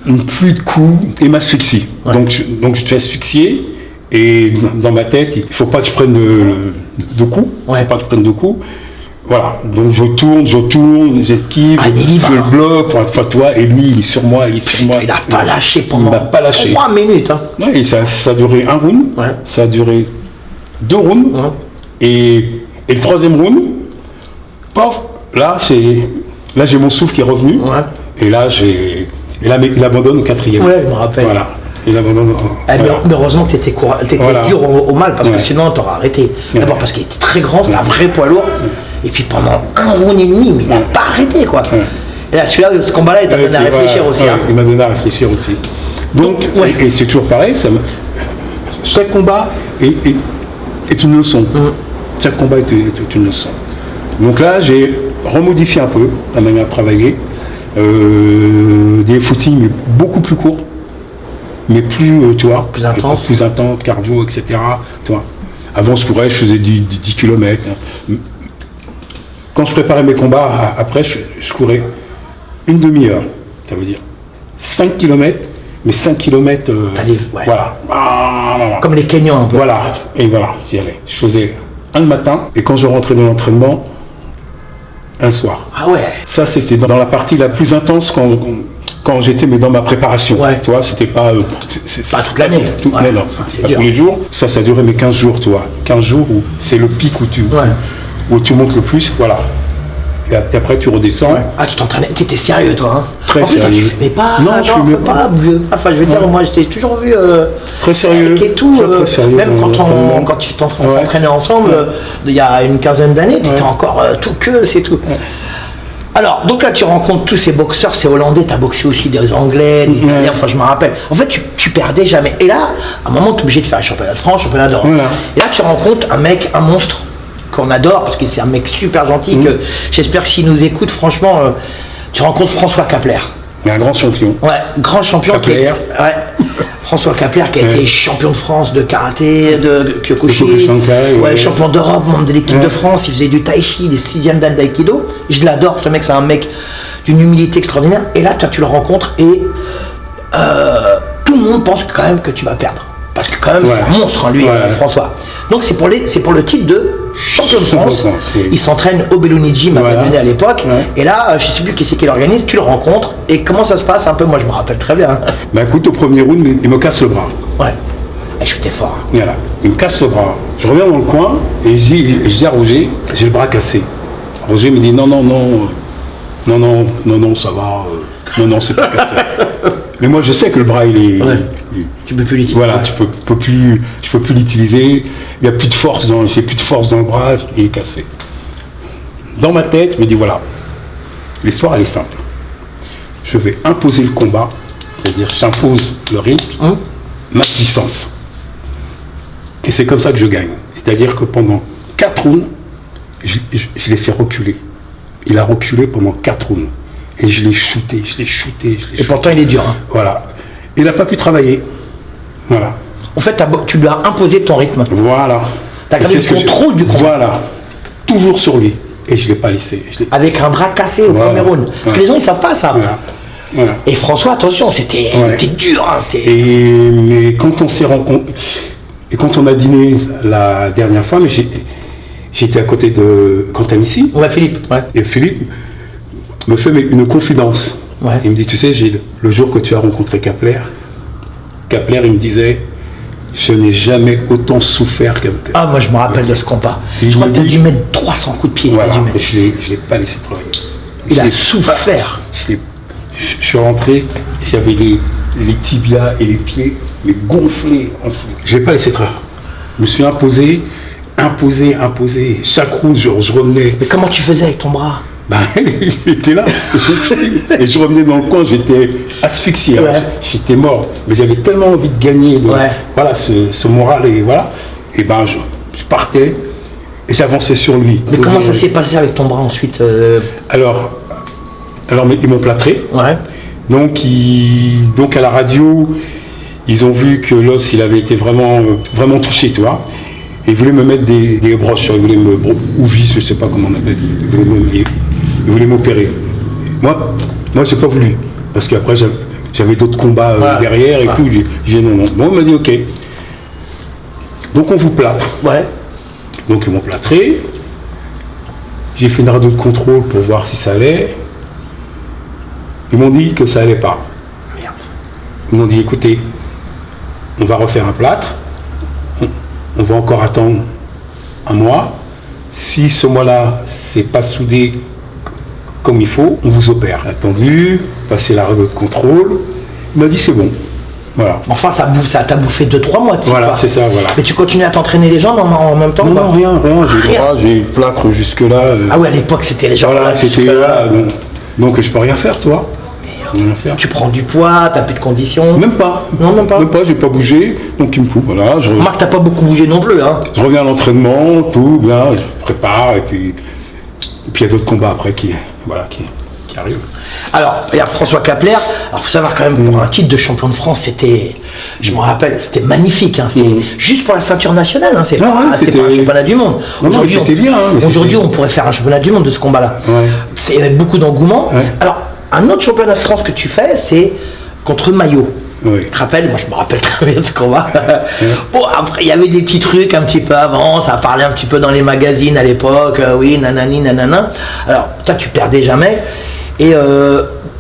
une pluie de coups et m'asphyxie. Ouais. Donc je suis asphyxié et dans ma tête il faut pas que je prenne de coups. Ouais. Faut pas que je prenne de coups. Voilà, donc je tourne, j'esquive, Ah, il y va. je le bloque, enfin toi, et lui il est sur moi. Il n'a pas lâché pendant Il m'a pas lâché. 3 minutes. Hein. Ouais, et ça a duré un round, Ouais. ça a duré 2 rounds, Ouais. et le 3e round, paf, là j'ai mon souffle qui est revenu, Ouais. et là il abandonne au 4e. Ouais, je me rappelle. Voilà, il abandonne. Eh, voilà. mais heureusement que tu étais Voilà. dur au mal, parce que Ouais. sinon tu aurais arrêté. Ouais. D'abord parce qu'il était très grand, c'était un vrai poids lourd. Et puis pendant 1 round et demi, mais il n'a Ouais. pas arrêté quoi. Ouais. Et là, celui-là, ce combat-là, il t'a Ouais, donné à puis réfléchir voilà, aussi. ouais, Hein. il m'a donné à réfléchir aussi. Donc, ouais. et c'est toujours pareil, chaque combat est une leçon. Chaque combat est une leçon. Donc là, j'ai remodifié un peu la manière de travailler. Des footings mais beaucoup plus courts, mais plus, tu vois, Plus intense. plus intense, cardio, etc. Tu vois. Avant, je courais, je faisais du 10 km. Quand je préparais mes combats, après, je courais une demi-heure. Ça veut dire 5 km, mais 5 km. T'allais, ouais. Voilà. Comme les Kenyans un peu. Voilà. Et voilà, j'y allais. Je faisais un le matin, et quand je rentrais dans l'entraînement, un soir. Ah ouais. Ça, c'était dans la partie la plus intense quand j'étais dans ma préparation. Ouais. Tu vois, c'était pas. Pas toute l'année. Non, Ouais. non, C'est c'était pas dur. tous les jours. Ça durait mes 15 jours, tu vois. 15 jours où c'est le pic où tu montes le plus. Voilà. Et après, tu redescends. Ouais. Ah, tu t'entraînais, t'étais sérieux toi, hein. Très en plus, sérieux. Tu fumais pas, Non, je fumais pas, vieux. Enfin, je veux dire, Ouais. moi, j'étais toujours vu Très sec sérieux. et tout. Très sérieux même dans l'entraînement. quand tu Ouais. s'entraînait ensemble, il y a une quinzaine d'années, tu étais Ouais. encore tout que, c'est tout. Alors, donc là, tu rencontres tous ces boxeurs, ces Hollandais, tu as boxé aussi des Anglais, des Italiens, enfin, je me rappelle. En fait, tu perdais jamais. Et là, à un moment, tu es obligé de faire un championnat de France, championnat d'Europe. Voilà. Et là, tu rencontres un mec, un monstre, qu'on adore, parce que c'est un mec super gentil, que j'espère que s'il nous écoute, franchement, tu rencontres François Kapler. Mais un grand champion. Ouais, grand champion Kapler. François Kapler qui a Ouais. été champion de France de karaté, de Kyokushin, De Kyokushinkai, ouais, ouais. champion d'Europe, membre de l'équipe Ouais. de France, il faisait du tai chi, des 6e dan d'aïkido. Je l'adore, ce mec, c'est un mec d'une humilité extraordinaire. Et là, toi, tu le rencontres et tout le monde pense quand même que tu vas perdre. Parce que quand même, Ouais. c'est un monstre, hein, lui, Ouais. François. Donc c'est pour le titre de champion de Champion de France. France, oui. Il s'entraîne au Belloni Gym à Voilà. Belloni à l'époque. Ouais. Et là, je sais plus qui c'est qui l'organise, tu le rencontres. Et comment ça se passe un peu? Moi, je me rappelle très bien. Bah écoute, au premier round, il me casse le bras. Ouais. Et je t'ai fort. Voilà. Il me casse le bras. Je reviens dans le coin et je dis à Roger, j'ai le bras cassé. Roger me dit non, ça va. Non, c'est pas cassé. Mais moi, je sais que le bras, il est. Ouais. Tu peux plus l'utiliser. Voilà, je peux plus l'utiliser. Il n'y a plus de force j'ai plus de force dans le bras. Il est cassé. Dans ma tête, je me dis voilà, l'histoire elle est simple. Je vais imposer le combat, c'est-à-dire j'impose le rythme, ma puissance. Et c'est comme ça que je gagne. C'est-à-dire que pendant 4 rounds, je l'ai fait reculer. Il a reculé pendant 4 rounds. Et je l'ai shooté. Et pourtant il est dur. Hein. Voilà. Il n'a pas pu travailler. Voilà. En fait, tu lui as imposé ton rythme. Voilà. Tu as gardé le contrôle du combat. Voilà. Toujours sur lui. Et je ne l'ai pas laissé. Avec un bras cassé au premier round. Parce que les gens ils savent pas ça. Voilà. Et François, attention, c'était dur. Hein, mais quand on s'est rencontrés, et quand on a dîné la dernière fois, mais j'étais à côté de Cantam-Ici. Ouais, Philippe. Ouais. Et Philippe me fait une confidence. Ouais. Il me dit, tu sais Gilles, le jour que tu as rencontré Kapler, il me disait, je n'ai jamais autant souffert qu'avec. Ah, moi je me rappelle de ce combat. Je crois que tu as dû mettre 300 coups de pied. Voilà, je ne l'ai pas laissé travailler. Il a souffert. Je suis rentré, j'avais les tibias et les pieds mais gonflés. Je ne l'ai pas laissé travailler. Je me suis imposé. Chaque round, je revenais. Mais comment tu faisais avec ton bras? Il était là. Et je revenais dans le coin, j'étais asphyxié. Ouais. J'étais mort. Mais j'avais tellement envie de gagner. Voilà, ce moral. Et voilà. Et je partais et j'avançais sur lui. Mais comment ça s'est passé avec ton bras ensuite Alors, ils m'ont plâtré. Ouais. Donc à la radio, ils ont vu que l'os, il avait été vraiment touché, tu vois. Et ils voulaient me mettre des broches, ils voulaient ou vis, je sais pas comment on appelle. Ils voulaient m'opérer. Moi, j'ai pas voulu. Parce qu'après, j'avais d'autres combats derrière et tout. J'ai dit non. Bon, on m'a dit ok. Donc on vous plâtre. Ouais. Donc ils m'ont plâtré. J'ai fait une radio de contrôle pour voir si ça allait. Ils m'ont dit que ça allait pas. Merde. Ils m'ont dit écoutez, on va refaire un plâtre. On va encore attendre un mois. Si ce mois-là, c'est pas soudé comme il faut, on vous opère. J'ai attendu, passé la radio de contrôle. Il m'a dit c'est bon. Voilà. Enfin, ça t'a bouffé 2-3 mois. Voilà, c'est ça, voilà. Mais tu continues à t'entraîner les jambes en même temps? Non, rien. J'ai le plâtre jusque-là. Ah ouais, à l'époque, c'était les jambes. Voilà, c'était là. Donc je peux rien faire, toi. Tu prends du poids, t'as plus de conditions. Même pas. Non, même pas. Même pas, j'ai pas bougé, donc il me fout. Voilà. Remarque, t'as pas beaucoup bougé non plus, hein. Je reviens à l'entraînement, tout, bien, je prépare, et puis il y a d'autres combats après qui arrivent. Alors, il y a François Kapler. Alors, faut savoir quand même, pour un titre de champion de France, c'était, je me rappelle, c'était magnifique. Hein. C'était juste pour la ceinture nationale. Hein. C'était pas un championnat du monde. Aujourd'hui, on pourrait faire un championnat du monde de ce combat-là. Ouais. Il y avait beaucoup d'engouement. Ouais. Alors, un autre championnat de France que tu fais, c'est contre Maillot. Oui. Tu te rappelles? Moi, je me rappelle très bien de ce combat. Bon, après, il y avait des petits trucs un petit peu avant, ça parlait un petit peu dans les magazines à l'époque, oui, nanani, nanana. Alors, toi, tu perdais jamais. Et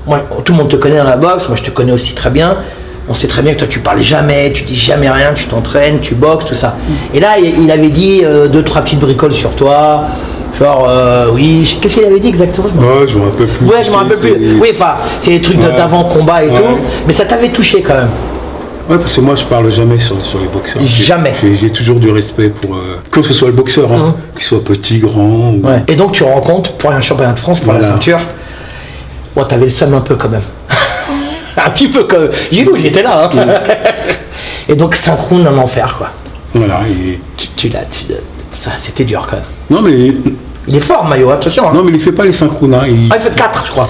moi, tout le monde te connaît dans la boxe, moi, je te connais aussi très bien. On sait très bien que toi, tu parles jamais, tu dis jamais rien, tu t'entraînes, tu boxes, tout ça. Et là, il avait dit 2-3 petites bricoles sur toi. Genre, oui, qu'est-ce qu'il avait dit exactement? Je me rappelle plus. Ouais, je me rappelle plus. Oui, enfin, c'est des trucs d'avant-combat et tout, mais ça t'avait touché quand même. Ouais, parce que moi, je parle jamais sur les boxeurs. Jamais. J'ai toujours du respect pour que ce soit le boxeur, qu'il soit petit, grand. Ou... Ouais. Et donc, tu rencontres pour un championnat de France, pour la ceinture. Bon, t'avais le seum un peu quand même. Un petit peu comme Gilou, j'étais là. Hein. Et donc, 5 rounds en enfer, quoi. Voilà. Et... Ça, c'était dur quand même. Non, mais. Il est fort, Maillot, attention. Hein. Non, mais il fait pas les 5 rounds. Hein. Il fait 4, je crois.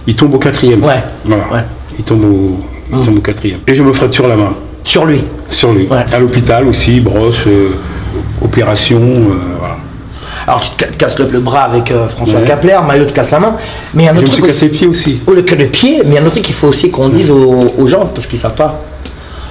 Il tombe au 4e. Ouais. Voilà. Ouais. Il tombe au 4e. Et je me fracture la main. Sur lui. Sur lui. Ouais. À l'hôpital aussi, broche, opération, voilà. Alors tu te casses le bras avec François Kapler, Maillot te casse la main. Mais il y a un autre truc. Je me suis cassé le pied aussi. Le pied, mais il y a un autre truc qu'il faut aussi qu'on dise aux gens, parce qu'ils ne savent pas.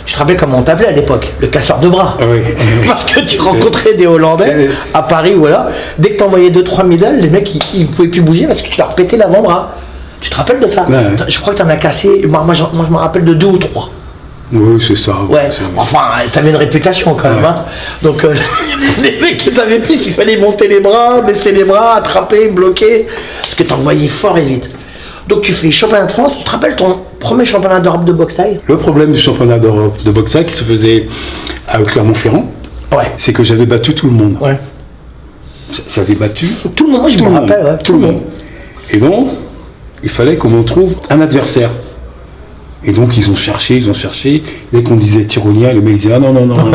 Je te rappelle comment on t'appelait à l'époque, le casseur de bras. Oui. Parce que tu rencontrais des Hollandais à Paris, voilà. Dès que tu envoyais 2-3 middle, les mecs ils ne pouvaient plus bouger parce que tu leur pétais l'avant-bras. Tu te rappelles de ça? Je crois que tu en as cassé, moi je me rappelle de 2 ou 3. Oui, c'est ça. Ouais, enfin, t'avais une réputation quand même, hein. Donc, les mecs, ils savaient plus s'il fallait monter les bras, baisser les bras, attraper, bloquer, parce que t'envoyais fort et vite. Donc, tu fais championnat de France. Tu te rappelles ton premier championnat d'Europe de boxe thaï? Le problème du championnat d'Europe de boxe thaï qui se faisait à Clermont-Ferrand, Ouais. c'est que j'avais battu tout le monde. Ouais. J'avais battu Tout le monde, moi je me rappelle, ouais, tout le monde. Et donc, il fallait qu'on me trouve un adversaire. Et donc, ils ont cherché. Dès qu'on disait tyrolien, les mecs disaient ah non. non.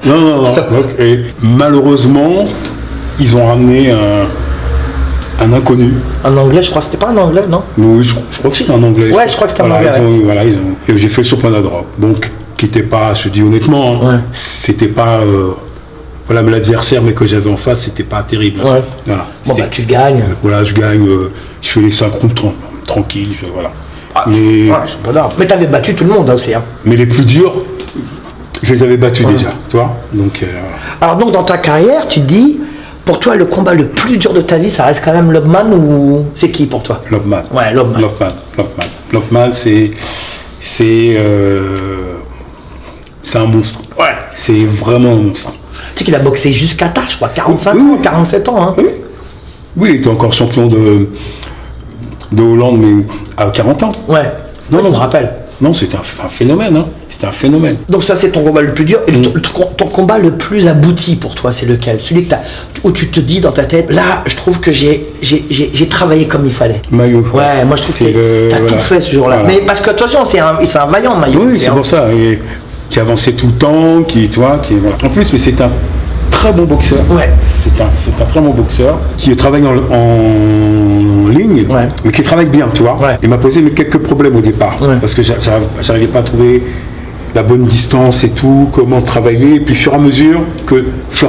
Donc, et malheureusement, ils ont ramené un inconnu. En anglais, je crois que c'était pas en anglais, non? Oui, je crois que c'était en anglais. Ouais, je crois que c'était en anglais. Et j'ai fait le championnat d'Europe. Donc, qui n'était pas, je te dis honnêtement, hein, Ouais. c'était pas. Voilà, mais l'adversaire que j'avais en face, c'était pas terrible. Ouais. Voilà. Bon, bah, tu gagnes. Voilà, je gagne, je fais les 5 rounds tranquille, voilà. Ah, mais, ouais, c'est pas grave. Mais t'avais battu tout le monde, hein, aussi. Hein. mais les plus durs, je les avais battus déjà, tu vois. Donc, Alors, donc, dans ta carrière, tu te dis, pour toi, le combat le plus dur de ta vie, ça reste quand même Lobman ou c'est qui pour toi? Lobman. Ouais, Lobman. Lobman, c'est un monstre. Ouais. C'est vraiment un monstre. Tu sais qu'il a boxé jusqu'à tard, je crois, 45 Oui. ans, 47 ans. Hein. Oui, il était encore champion de Hollande, mais à 40 ans. Ouais. Non, Ouais, non. je me rappelle. Non, c'était un phénomène. Hein. C'était un phénomène. Donc ça, c'est ton combat le plus dur. Et ton combat le plus abouti pour toi, c'est lequel? Celui que où tu te dis dans ta tête, là, je trouve que j'ai travaillé comme il fallait. Maillot. Ouais, moi je trouve que t'as tout fait ce jour-là. Voilà. Mais parce que attention, c'est un vaillant Maillot. Oui, c'est pour ça. Et qui avançait tout le temps, voilà. En plus, mais c'est un très bon boxeur. Ouais. C'est un très bon boxeur qui travaille en ligne, Ouais. mais qui travaille bien, tu vois. Ouais. Il m'a posé quelques problèmes au départ, Ouais. parce que j'arrivais pas à trouver la bonne distance et tout, comment travailler. Et puis, fur et à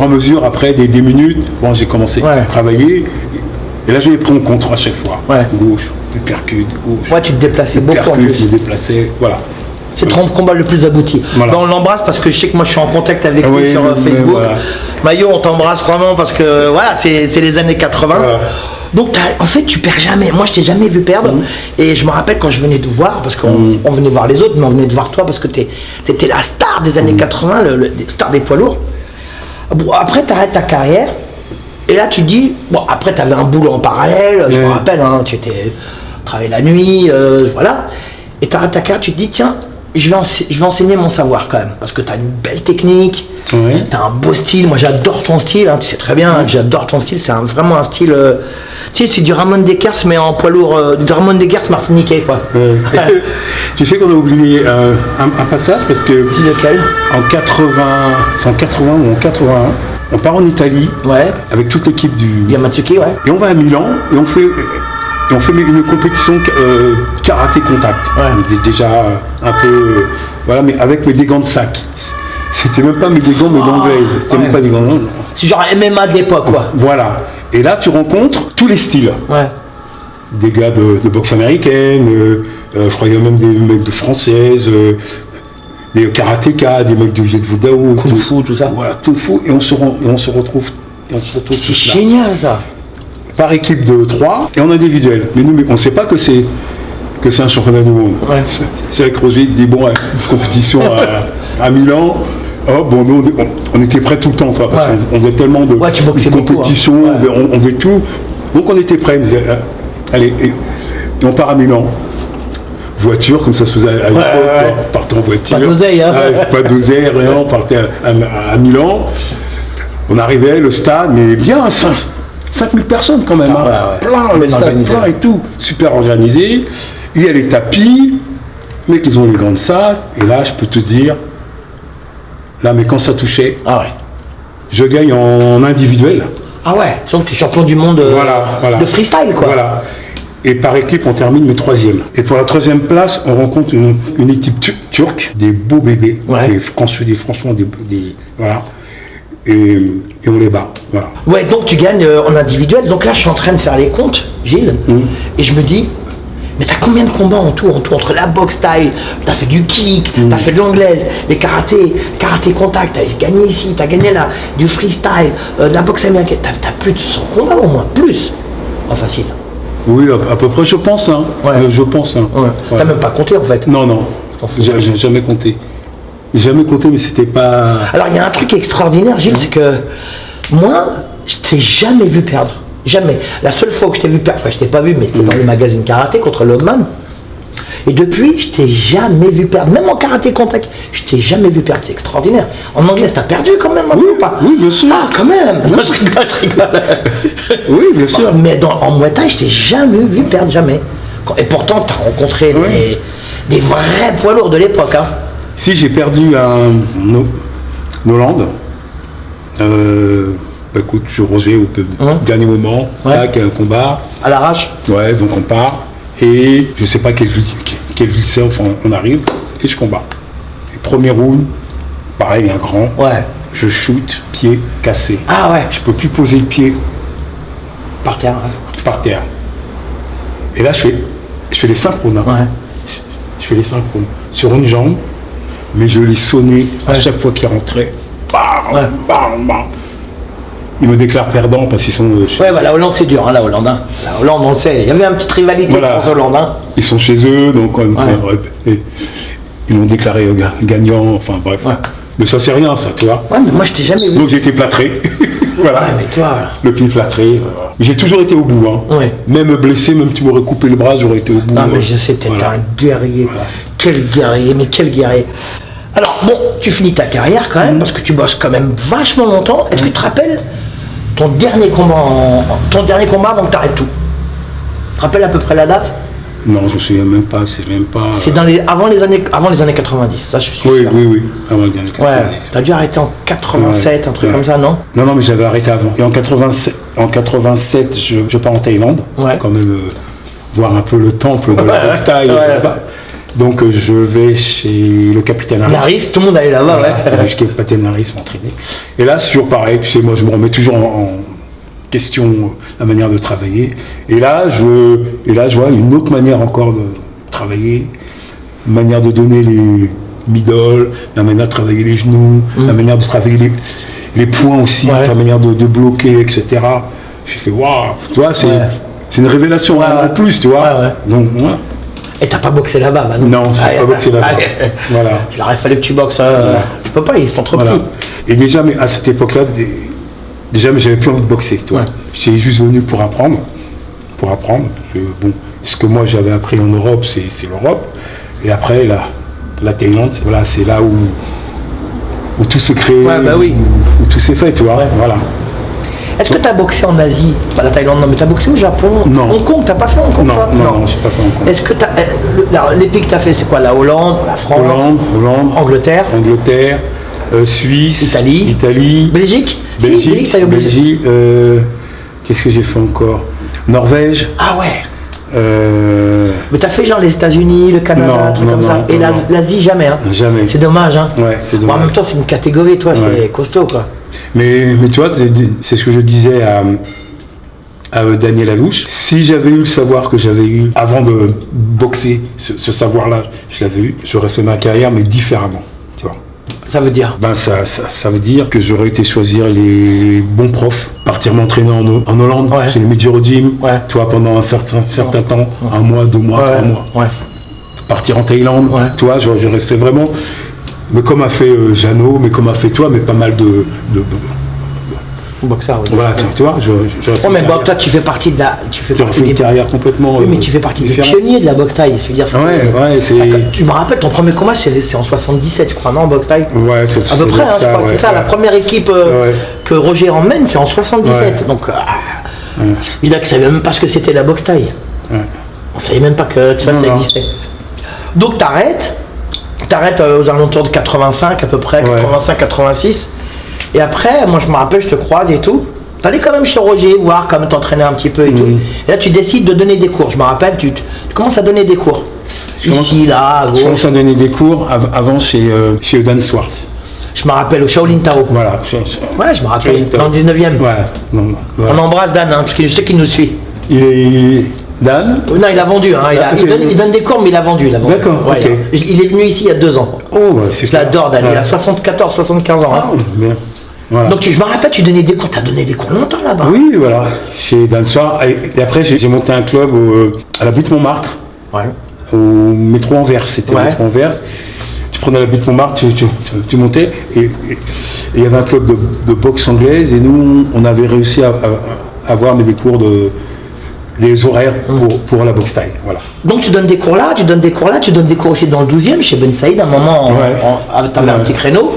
mesure, après des minutes, bon, j'ai commencé Ouais. à travailler. Et là, je les prends en contre à chaque fois. Ouais. Gauche, je percute, gauche. Ouais, tu te déplaçais beaucoup en Percute, plus. je me déplaçais, voilà. C'est ton combat le plus abouti. Voilà. Ben, on l'embrasse parce que je sais que moi je suis en contact avec lui Oui, sur mais Facebook. voilà. Maillot, on t'embrasse vraiment parce que voilà, c'est les années 80. Voilà. Donc en fait, tu perds jamais. Moi, je t'ai jamais vu perdre. Et je me rappelle quand je venais te voir, parce qu'on on venait voir les autres, mais on venait te voir toi parce que t'étais la star des années 80, le star des poids lourds. Bon, après, t'arrêtes ta carrière. Et là, tu te dis, bon, après, t'avais un boulot en parallèle. Je me rappelle, hein, tu travaillais la nuit, voilà. Et t'arrêtes ta carrière, tu te dis, tiens, je vais enseigner mon savoir quand même, parce que tu as une belle technique, Oui. tu as un beau style. Moi j'adore ton style, hein, tu sais très bien que j'adore ton style, c'est vraiment un style, tu sais, c'est du Ramon Dekers mais en poids lourd, du Ramon Dekers martiniquais quoi. Tu sais qu'on a oublié un passage parce que C'est lequel? en 80 ou en 81, on part en Italie Ouais, avec toute l'équipe du Yamatsuki, ouais. et on va à Milan et on fait une compétition karaté contact. Ouais. Déjà un peu voilà, mais avec des gants de sac. C'était même pas mes gants mais d'anglaise. C'était même pas des gants. Non. C'est genre MMA de l'époque quoi. Voilà. Et là tu rencontres tous les styles. Ouais. Des gars de boxe américaine, je crois qu'il y a même des mecs de françaises, des karatékas, des mecs de Viet Vo Dao, Kung Fu, tout ça. Voilà, tout fou. Et on se retrouve. C'est tous là. génial ça. Par équipe de 3 et en individuel. Mais nous, on ne sait pas que c'est un championnat du monde. Ouais. C'est avec Roger, il dit bon, compétition à Milan. Oh, bon, nous, on était prêts tout le temps, toi, parce Ouais. qu'on faisait tellement de Tu boxais beaucoup, compétitions, hein. Ouais. on faisait tout. Donc on était prêts. On disait, allez, et on part à Milan. Voiture, comme ça se faisait à l'époque, ouais. on partait en voiture. Pas d'oseille, hein. Pas d'oseille, rien, on partait à Milan. On arrivait, le stade, mais bien, 5000 personnes quand même, hein. Ouais. Plein, le Bien stade organisé. plein et tout, super organisé. Il y a les tapis, mais qu'ils ont les gants de sac, et là, je peux te dire, là, mais quand ça touchait, Ah ouais. je gagne en individuel. Ah ouais, donc tu es champion du monde Voilà. de freestyle quoi. Voilà. Et par équipe, on termine le 3e. Et pour la 3e place, on rencontre une équipe turque, des beaux bébés, Ouais. franchement des voilà. Et on les bat. Voilà. Ouais, donc tu gagnes en individuel. Donc là, je suis en train de faire les comptes, Gilles, et je me dis, mais t'as combien de combats en tout entre la boxe taille, t'as fait du kick, t'as fait de l'anglaise, les karaté contact, t'as gagné ici, t'as gagné là, du freestyle, de la boxe américaine, t'as plus de 100 combats au moins, plus. En facile. Oui, à peu près, je pense. Hein. Ouais. Je pense. Hein. Ouais. Ouais. T'as même pas compté en fait. Non, non. T'en fous. J'ai jamais compté. Jamais compté, mais c'était pas. Alors il y a un truc extraordinaire, Gilles, c'est que moi, je t'ai jamais vu perdre. Jamais. La seule fois que je t'ai vu perdre, enfin je t'ai pas vu, mais c'était dans le magazine Karaté contre Logman. Et depuis, je t'ai jamais vu perdre. Même en karaté contact, je t'ai jamais vu perdre. C'est extraordinaire. En anglais, t'as perdu quand même, ou pas? Oui, bien sûr. Ah, quand même. Non, je rigole. Oui, bien sûr. Mais en Muay Thai, je t'ai jamais vu perdre, jamais. Et pourtant, t'as rencontré des vrais poids lourds de l'époque. Hein. Si j'ai perdu un Hollande, écoute, je suis Roger au dernier moment, tac, un combat. À l'arrache. Ouais, donc on part. Et je sais pas quelle ville c'est, enfin on arrive et je combats. Et premier round, pareil, un grand. Ouais. Je shoot, pied cassé. Ah ouais. Je peux plus poser le pied Par terre. Ouais. par terre. Et là je fais les 5 rounds. Hein. Ouais. Je fais les 5 rounds. Sur une jambe, mais je l'ai sonné à chaque fois qu'il rentrait. Bam, bam, bam. Ils me déclarent perdant parce qu'ils sont. Ouais, bah, la Hollande c'est dur, hein, la Hollande. Hein. La Hollande, on le sait. Il y avait une petite rivalité France-Hollande. Hein. Ils sont chez eux, donc ils m'ont déclaré gagnant, enfin bref. Ouais. Mais ça c'est rien, ça, tu vois. Ouais, mais moi je t'ai jamais vu. Donc j'ai été plâtré. Voilà. Ouais, mais toi. Le pied plâtré. Voilà. J'ai toujours été au bout. Hein. Ouais. Même blessé, même tu m'aurais coupé le bras, j'aurais été au bout. Non, mais je sais, t'es un guerrier. Voilà. Quel guerrier, mais quel guerrier. Alors, bon, tu finis ta carrière quand même, parce que tu bosses quand même vachement longtemps. Est-ce que tu te rappelles ton dernier combat avant que tu arrêtes tout? Tu te rappelles à peu près la date? Non, je me souviens même pas, c'est même pas. C'est avant les années 90, ça je suis sûr. Oui, avant les années 90. Ouais, t'as dû arrêter en 87, un truc comme ça, non? Non, mais j'avais arrêté avant. Et en 87, je pars en Thaïlande, quand même voir un peu le temple de la boxe thaï là-bas. Donc je vais chez le capitaine Harris. Harris, tout le monde allait là-bas, ouais. Chez le capitaine Harris m'entraîner. Et là, c'est toujours pareil, tu sais, moi je me remets toujours en question la manière de travailler. Et là, je vois une autre manière encore de travailler, une manière de donner les middle, la manière de travailler les genoux, la manière de travailler les points aussi, la manière de bloquer, etc. J'ai fait waouh, tu vois, c'est une révélation en plus, tu vois. Donc moi. Et t'as pas boxé là-bas, bah non, j'ai pas boxé là-bas. Voilà. Il aurait fallu que tu boxes. Tu peux pas, ils sont trop petits. Et déjà, mais à cette époque-là, mais j'avais plus envie de boxer, tu vois. J'étais juste venu pour apprendre. Parce que, bon, ce que moi j'avais appris en Europe, c'est l'Europe. Et après, la Thaïlande, voilà, c'est là où tout se crée, où tout s'est fait, tu vois. Voilà. Est-ce que tu as boxé en Asie? Pas la Thaïlande, non, mais tu as boxé au Japon? Non. Hong Kong, t'as pas fait Hong Kong? Non, j'ai pas fait Hong Kong. Est-ce que les pays que tu as fait, c'est quoi? La Hollande, la France? Hollande. Angleterre, Suisse. Italie. Belgique. Belgique. Qu'est-ce que j'ai fait encore? Norvège. Ah ouais. Mais t'as fait genre les États-Unis, le Canada, un truc comme ça. Et l'Asie, jamais. Hein. Jamais. C'est dommage. Hein. Ouais, c'est dommage. Bon, en même temps, c'est une catégorie, toi, c'est costaud, quoi. Mais tu vois, c'est ce que je disais à Daniel Alouche. Si j'avais eu le savoir que j'avais eu avant de boxer, ce savoir-là, je l'avais eu, j'aurais fait ma carrière, mais différemment. Tu vois. Ça veut dire ça veut dire que j'aurais été choisir les bons profs, partir m'entraîner en Hollande, chez les Medjiro Gym, tu vois, pendant un certain temps, 1 mois, 2 mois, 3 mois. Partir en Thaïlande, tu vois, j'aurais fait vraiment. Mais comme a fait Jeannot, mais comme a fait toi, mais pas mal de boxeur. Voilà, tu vois, j'aurais fait mais bon, toi, tu fais partie de la. une carrière complètement. Oui, mais tu fais partie des pionniers de la boxe thaï. C'est-à-dire, tu me rappelles, ton premier combat, c'est en 77, je crois, non, en boxe thaï? Ouais, c'est à peu près, je crois, c'est ça. La première équipe que Roger emmène, c'est en 77. Donc, il ne savait même pas ce que c'était la boxe thaï. On ne savait même pas que ça existait. Donc, t'arrêtes aux alentours de 85 à peu près, 85-86. Et après, moi je me rappelle, je te croise et tout. T'allais quand même chez Roger voir comme t'entraînais un petit peu et tout. Et là tu décides de donner des cours. Je me rappelle, tu commences à donner des cours. Ici, là, à gauche. Je commence à donner des cours avant chez Dan Swartz. Je me rappelle au Shaolin Tao. Voilà. Ouais, je me rappelle. Dans le 19e. Voilà. On embrasse Dan, hein, parce que je sais qu'il nous suit. Il est. Dan? Non, il a vendu. Hein. Il donne des cours, mais il a vendu. D'accord. Il est venu ici il y a 2 ans. Oh, c'est je l'adore, Dan. Il a 74-75 ans. Ah, bien. Voilà. Donc je me rappelle, tu donnais des cours, tu as donné des cours longtemps là-bas. Oui, voilà. Dans le soir. Et après, j'ai monté un club à la butte Montmartre, Ouais. au métro Anvers. C'était Ouais. le métro Anvers. Tu prenais la butte Montmartre, tu montais. Et il y avait un club de boxe anglaise. Et nous, on avait réussi à avoir des cours des horaires pour la boxe thaï. Voilà. Donc tu donnes des cours là, tu donnes des cours aussi dans le 12e chez Ben Saïd. À un moment, Ouais. tu avais un Ouais. petit créneau.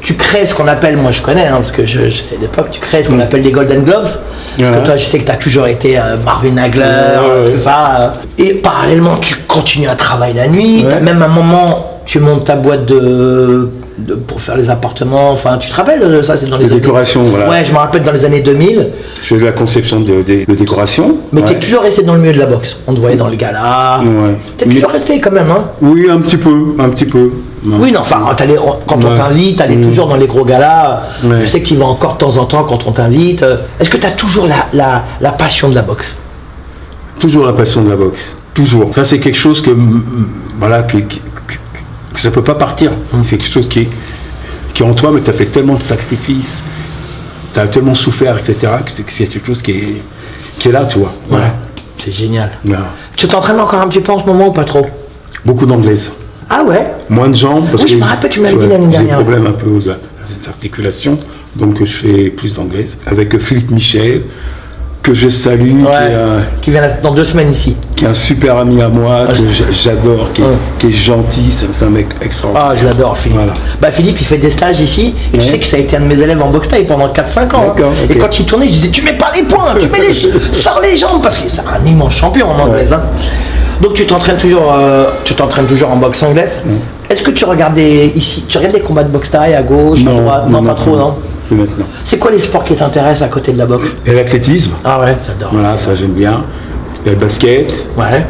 Tu crées ce qu'on appelle, moi je connais, parce que je sais d'époque, tu crées ce qu'on appelle les Golden Gloves. Parce Ouais. que toi, je sais que tu as toujours été Marvin Hagler, Ouais. tout ça. Et parallèlement, tu continues à travailler la nuit. Ouais. T'as même un moment, tu montes ta boîte pour faire les appartements. Enfin, tu te rappelles de ça? C'est dans les De années... décoration, voilà. Ouais, je me rappelle dans les années 2000. Je faisais la conception de décoration. Mais Ouais. t'es toujours resté dans le milieu de la boxe. On te voyait dans le gala. Ouais. T'es toujours resté quand même, hein? Oui, un petit peu. Oui, non, enfin, quand on Ouais. t'invite, t'allais toujours dans les gros galas. Ouais. Je sais que tu y vas encore de temps en temps quand on t'invite. Est-ce que t'as toujours la passion de la boxe? Toujours la passion de la boxe. Toujours. Ça, c'est quelque chose que ça peut pas partir. C'est quelque chose qui est en toi, mais tu as fait tellement de sacrifices, tu as tellement souffert, etc., que c'est quelque chose qui est là, tu vois. Voilà. C'est génial. Voilà. Tu t'entraînes encore un petit peu en ce moment ou pas trop? Beaucoup d'anglaise. Ah ouais? Moins de jambes. Parce Oui, je que, me rappelle, tu m'avais dit vois, l'année j'ai dernière. des problèmes un peu aux articulations, donc je fais plus d'anglaise. Avec Philippe Michel, que je salue, Qui vient dans 2 semaines ici. qui est un super ami à moi, que j'adore, qui est gentil, c'est un mec extraordinaire. Ah, je l'adore, Philippe. Voilà. Bah, Philippe, il fait des stages ici. Et tu sais que ça a été un de mes élèves en boxe thaï pendant 4-5 ans. D'accord, ok. Et quand il tournait, je disais, tu mets pas les poings, sors les jambes, parce que c'est un immense champion en anglaise. Hein. Donc tu t'entraînes toujours en boxe anglaise. Est-ce que tu regardes les combats de boxe thaï à gauche, à droite? Non, pas trop, non. Plus maintenant. C'est quoi les sports qui t'intéressent à côté de la boxe? Et l'athlétisme, Ah ouais, j'adore. voilà, ça j'aime bien. Il y a le basket, Ouais.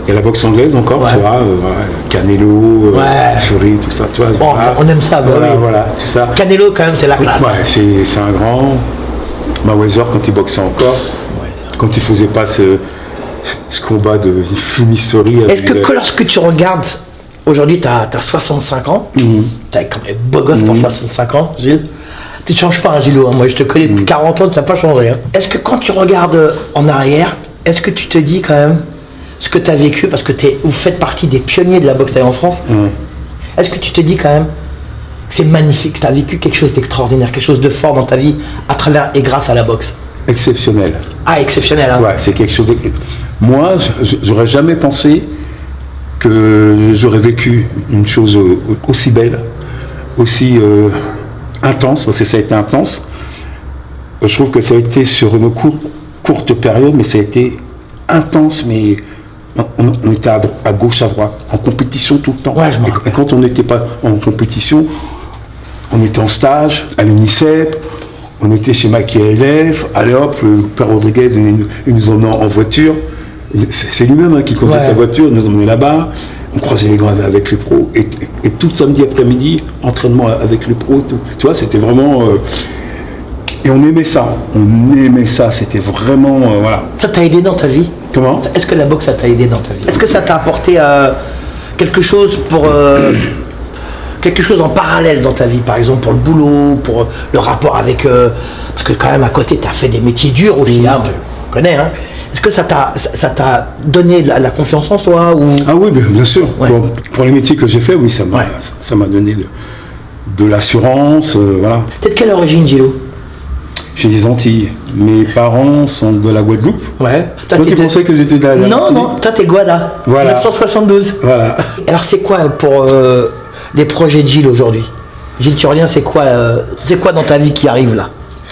il y a la boxe anglaise encore, Ouais. tu vois, voilà, Canelo, Ouais. Fury, tout ça, tu vois. Bon, voilà. on aime ça, bah voilà, oui. voilà, tout ça. Canelo, quand même, c'est la classe. Ouais, c'est un grand. Mayweather, quand il boxait encore, quand il faisait pas ce combat de fumisterie. Est-ce que lorsque tu regardes, aujourd'hui tu as 65 ans, t'es quand même beau gosse pour 65 ans, Gilles. Tu ne changes pas, hein, Gilles, hein. Moi je te connais depuis 40 ans, tu n'as pas changé. Hein. Est-ce que quand tu regardes en arrière, est-ce que tu te dis quand même ce que tu as vécu, parce que vous faites partie des pionniers de la boxe thaï en France, est-ce que tu te dis quand même que c'est magnifique, que tu as vécu quelque chose d'extraordinaire, quelque chose de fort dans ta vie à travers et grâce à la boxe? Exceptionnel. Ah, exceptionnel, hein. Ouais, c'est quelque chose de... Moi, j'aurais jamais pensé que j'aurais vécu une chose aussi belle, aussi intense, parce que ça a été intense. Je trouve que ça a été sur une courte période, mais ça a été intense, mais on était à gauche, à droite, en compétition tout le temps. Ouais, je me rappelle. Et quand on n'était pas en compétition, on était en stage à l'UNICEF, on était chez Maki LF, allez hop, le père Rodriguez, il nous emmenait en voiture. C'est lui-même qui conduisait sa voiture, il nous emmenait là-bas, on croisait les grands avec les pros, et tout samedi après-midi, entraînement avec les pros et tout. Tu vois, c'était vraiment... et on aimait ça, c'était vraiment... voilà. Ça t'a aidé dans ta vie? Comment? Est-ce que la boxe, ça t'a aidé dans ta vie? Est-ce que ça t'a apporté quelque chose quelque chose en parallèle dans ta vie, par exemple pour le boulot, pour le rapport avec... parce que quand même à côté, tu as fait des métiers durs aussi, hein, on connaît. Hein. Est-ce que ça t'a donné la confiance en soi ou... Ah oui, bien sûr. Ouais. Pour les métiers que j'ai fait, oui, ça m'a donné de l'assurance, voilà. T'es de quelle origine, Gillo? J'ai des Antilles. Mes parents sont de la Guadeloupe. Ouais. Toi, tu pensais que j'étais de la Non, non, toi t'es Guada. Voilà. 1972. Voilà. Alors c'est quoi pour les projets de Gilles aujourd'hui? Gilles Turlien, c'est quoi dans ta vie qui arrive là?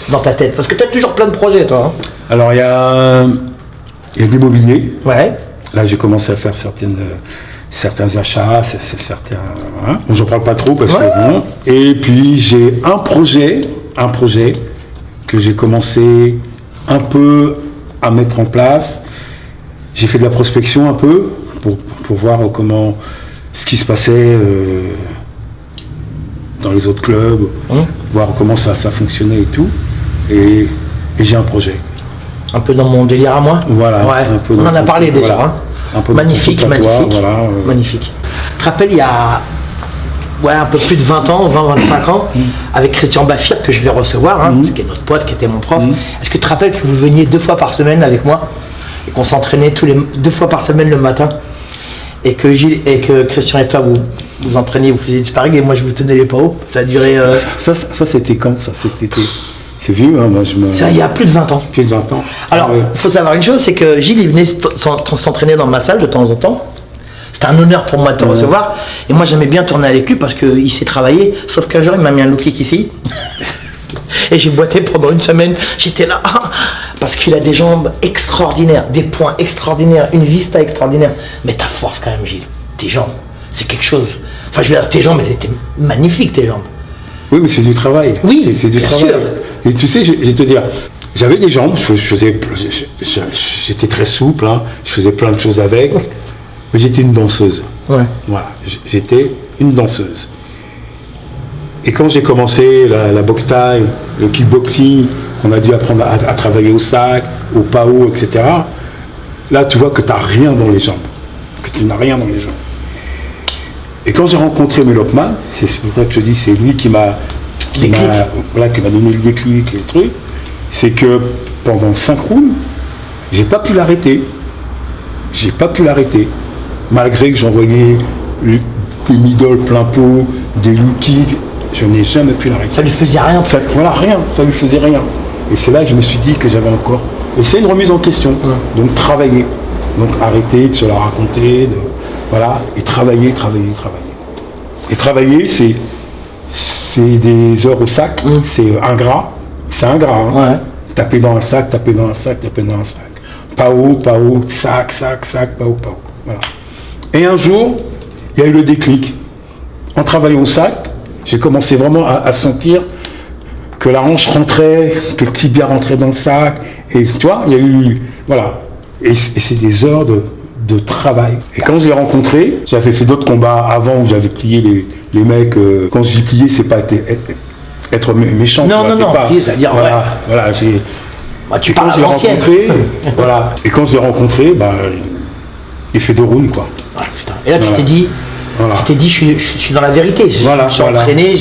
Dans ta tête? Parce que tu as toujours plein de projets, toi. Hein. Alors, il y a de l'immobilier. Ouais. Là, j'ai commencé à faire certains achats, certains... Hein. Bon, j'en parle pas trop parce que... Bon. Et puis, j'ai un projet que j'ai commencé un peu à mettre en place. J'ai fait de la prospection un peu pour voir ce qui se passait dans les autres clubs, voir comment ça fonctionnait et tout. Et j'ai un projet. Un peu dans mon délire à moi. Voilà. Ouais. Un peu On en a parlé déjà. Voilà. Hein. Un peu magnifique. voilà, Magnifique. Tu te rappelles, il y a un peu plus de 20 ans, 20-25 ans, avec Christian Baffir, que je vais recevoir, qui est notre pote, qui était mon prof. Est-ce que tu te rappelles que vous veniez 2 fois par semaine avec moi et qu'on s'entraînait 2 fois par semaine le matin et que Christian et toi vous entraîniez, vous faisiez du sparring et moi je vous tenais les pas hauts. Ça a duré. Ça c'était quand ça? C'est vieux, hein, moi je me. Ça, il y a plus de 20 ans. Plus de 20 ans. Alors, il faut savoir une chose, c'est que Gilles, il venait s'entraîner dans ma salle de temps en temps. C'était un honneur pour moi de te recevoir. Et moi, j'aimais bien tourner avec lui parce qu'il sait travailler. Sauf qu'un jour, il m'a mis un low kick ici. Et j'ai boité pendant une semaine. J'étais là. Parce qu'il a des jambes extraordinaires, des poings extraordinaires, une vista extraordinaire. Mais ta force quand même, Gilles. Tes jambes, c'est quelque chose. Enfin, je veux dire, tes jambes, elles étaient magnifiques, tes jambes. Oui, mais c'est du travail. Oui, c'est du bien travail. sûr. Et tu sais, je vais te dire, j'avais des jambes, j'étais très souple, hein, je faisais plein de choses avec, mais j'étais une danseuse. Ouais. Voilà, j'étais une danseuse. Et quand j'ai commencé la boxe thaï, le kickboxing, on a dû apprendre à travailler au sac, au PAO, etc. Là, tu vois que tu n'as rien dans les jambes. Que tu n'as rien dans les jambes. Et quand j'ai rencontré Melopman, c'est pour ça que je dis, c'est lui qui m'a donné le déclic et le truc, c'est que pendant 5 rounds, j'ai pas pu l'arrêter. Malgré que j'envoyais des middle plein pot, des low kicks, je n'ai jamais pu l'arrêter. Ça lui faisait rien. Ça lui faisait rien. Et c'est là que je me suis dit que j'avais encore. Et c'est une remise en question. Donc travailler. Donc arrêter de se la raconter, et travailler. Et travailler, c'est des heures au sac, c'est ingrat. Hein. Ouais. Taper dans un sac. Pas haut, sac, pas haut. Voilà. Et un jour, il y a eu le déclic. En travaillant au sac, j'ai commencé vraiment à sentir que la hanche rentrait, que le tibia rentrait dans le sac. Et tu vois, il y a eu. Voilà. Et c'est des heures de travail. Et quand je l'ai rencontré, j'avais fait d'autres combats avant où j'avais plié les mecs. Quand je dis plier, c'est pas être méchant. Non, pas, plier, ça veut dire voilà, j'ai. Tu parles à l'ancienne. Voilà. Et quand je l'ai rencontré, il fait 2 rounds, quoi. Ah, putain. Et là, tu t'es dit, je suis dans la vérité. Je me suis entraîné,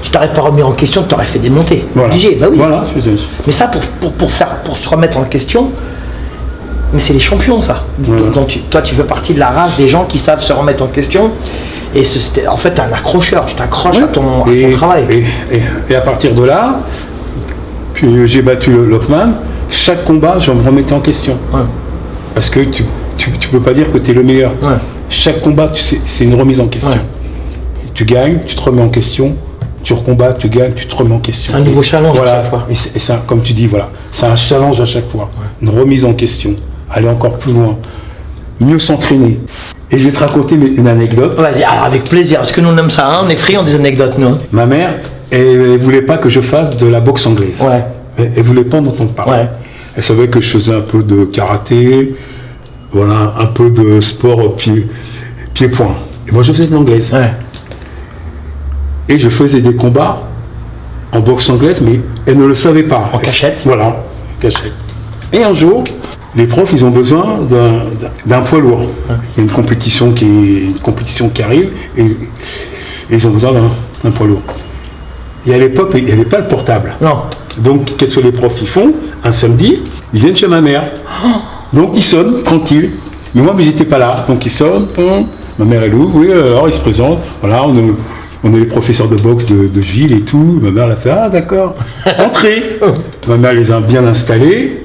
tu t'aurais pas remis en question, tu t'aurais fait démonter. Obligé, bah oui. Voilà, mais ça, pour se remettre en question, mais c'est les champions, ça. Donc, toi, tu fais partie de la race des gens qui savent se remettre en question. Et en fait, t'es un accrocheur, tu t'accroches à ton travail. Et à partir de là, puis j'ai battu Lopman. Chaque combat, je me remettais en question. Ouais. Parce que tu peux pas dire que tu es le meilleur. Ouais. Chaque combat, c'est une remise en question. Ouais. Tu gagnes, tu te remets en question. Tu recombats, tu gagnes, tu te remets en question. C'est un nouveau challenge à chaque fois. Et c'est comme tu dis, c'est un challenge à chaque fois. Ouais. Une remise en question. Aller encore plus loin. Mieux s'entraîner. Et je vais te raconter une anecdote. Vas-y, alors avec plaisir. Parce que nous on aime ça, on est friands des anecdotes, nous. Ma mère, elle voulait pas que je fasse de la boxe anglaise. Ouais. Elle voulait pas en entendre parler. Ouais. Elle savait que je faisais un peu de karaté, un peu de sport pied-point. Et moi, je faisais de l'anglaise. Ouais. Et je faisais des combats en boxe anglaise, mais elle ne le savait pas. En cachette. Voilà, cachette. Et un jour, les profs, ils ont besoin d'un poids lourd. Ouais. Il y a une compétition qui arrive, et ils ont besoin d'un poids lourd. Et à l'époque, il n'y avait pas le portable. Non. Donc, qu'est-ce que les profs ils font? Un samedi, ils viennent chez ma mère. Donc, ils sonnent, tranquille. Mais moi, j'étais pas là. Donc, ils sonnent. Ma mère, elle ouvre. Oui, alors, ils se présentent. Voilà, on est les professeurs de boxe de Gilles et tout. Ma mère, elle a fait, ah, d'accord. Entrez. Ma mère les a bien installés.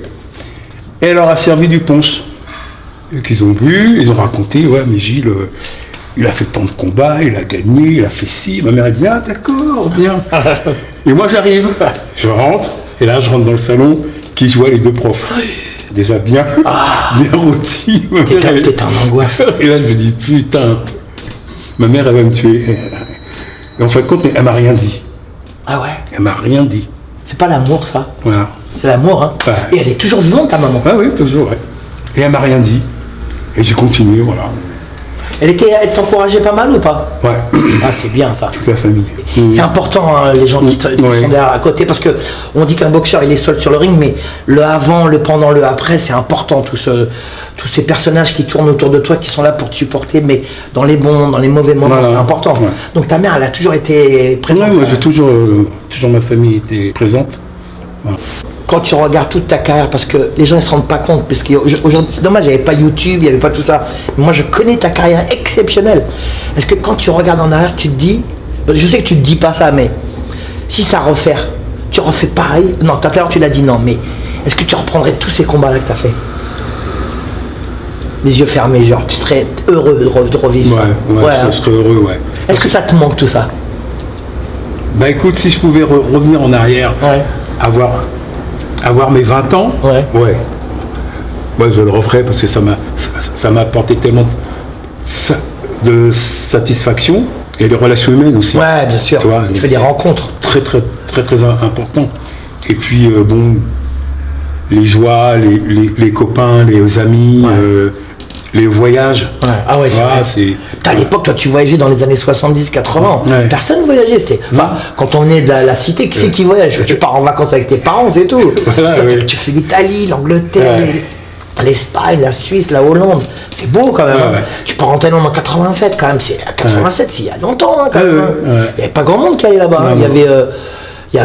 Et elle leur a servi du punch. Et qu'ils ont bu, ils ont raconté, ouais, mais Gilles, il a fait tant de combats, il a gagné, il a fait ci. Ma mère a dit, ah, d'accord, bien. Et moi, j'arrive. Je rentre. Et là, je rentre dans le salon qui jouait les 2 profs. Déjà bien rôti. T'es en angoisse. Et là, je me dis, putain, ma mère, elle va me tuer. Et en fin de compte, elle m'a rien dit. Ah ouais? Elle m'a rien dit. C'est pas l'amour, ça? Voilà. C'est l'amour, hein? Ouais. Et elle est toujours vivante, ta maman? Ah oui, toujours, ouais. Et elle m'a rien dit. Et j'ai continué, voilà. Elle t'encourageait pas mal ou pas? Ouais. Ah, c'est bien ça. Toute la famille. C'est important, hein, les gens qui sont derrière à côté, parce que on dit qu'un boxeur il est seul sur le ring, mais le avant, le pendant, le après, c'est important. Tous ces personnages qui tournent autour de toi, qui sont là pour te supporter, mais dans les bons, dans les mauvais moments, c'est important. Ouais. Donc ta mère, elle a toujours été présente. Ouais, moi j'ai toujours ma famille était présente. Voilà. Quand tu regardes toute ta carrière, parce que les gens ne se rendent pas compte, parce qu'aujourd'hui, c'est dommage, il n'y avait pas YouTube, il n'y avait pas tout ça. Mais moi, je connais ta carrière exceptionnelle. Est-ce que quand tu regardes en arrière, tu te dis, je sais que tu ne te dis pas ça, mais si ça à refaire, tu refais pareil? Non, tout à l'heure, tu l'as dit non, mais est-ce que tu reprendrais tous ces combats-là que tu as fait? Les yeux fermés, genre, tu serais heureux de revivre ça? Ouais, je serais heureux, ouais. Est-ce que ça te manque tout ça? Bah écoute, si je pouvais revenir en arrière, avoir mes 20 ans, moi je le referais parce que ça m'a apporté tellement de satisfaction et des relations humaines aussi. Ouais, bien sûr. Tu fais des rencontres. Très important. Et puis bon, les joies, les copains, les amis, les voyages. Ouais. Ah ouais, c'est à l'époque, toi, tu voyageais dans les années 70-80. Ouais. Personne voyageait. Enfin, quand on est de la cité, qui c'est qui voyage? Tu pars en vacances avec tes parents, c'est tout. Voilà, toi, tu fais l'Italie, l'Angleterre, l'Espagne, la Suisse, la Hollande. C'est beau quand même. Ouais. Tu pars en Thaïlande en 87 quand même. C'est à 87, c'est il y a longtemps quand même. Il n'y avait pas grand monde qui allait là-bas. Il y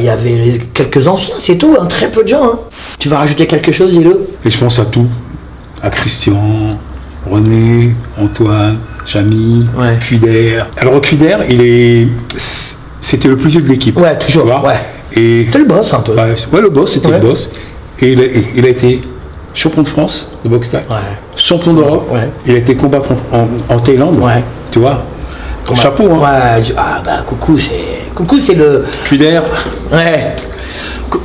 avait quelques anciens, c'est tout, hein, très peu de gens. Hein. Tu vas rajouter quelque chose, Gilou? Et je pense à tout. À Christian, René, Antoine, Jamy, Cuder. Alors Cuder, c'était le plus vieux de l'équipe. Ouais, toujours. C'était le boss un peu. Ouais, le boss, c'était le boss. Et il a été champion de France de boxe thaï, champion d'Europe. Il a été combattre en Thaïlande. Tu vois. Chapeau, hein. Coucou, c'est le. Cuder. Ouais.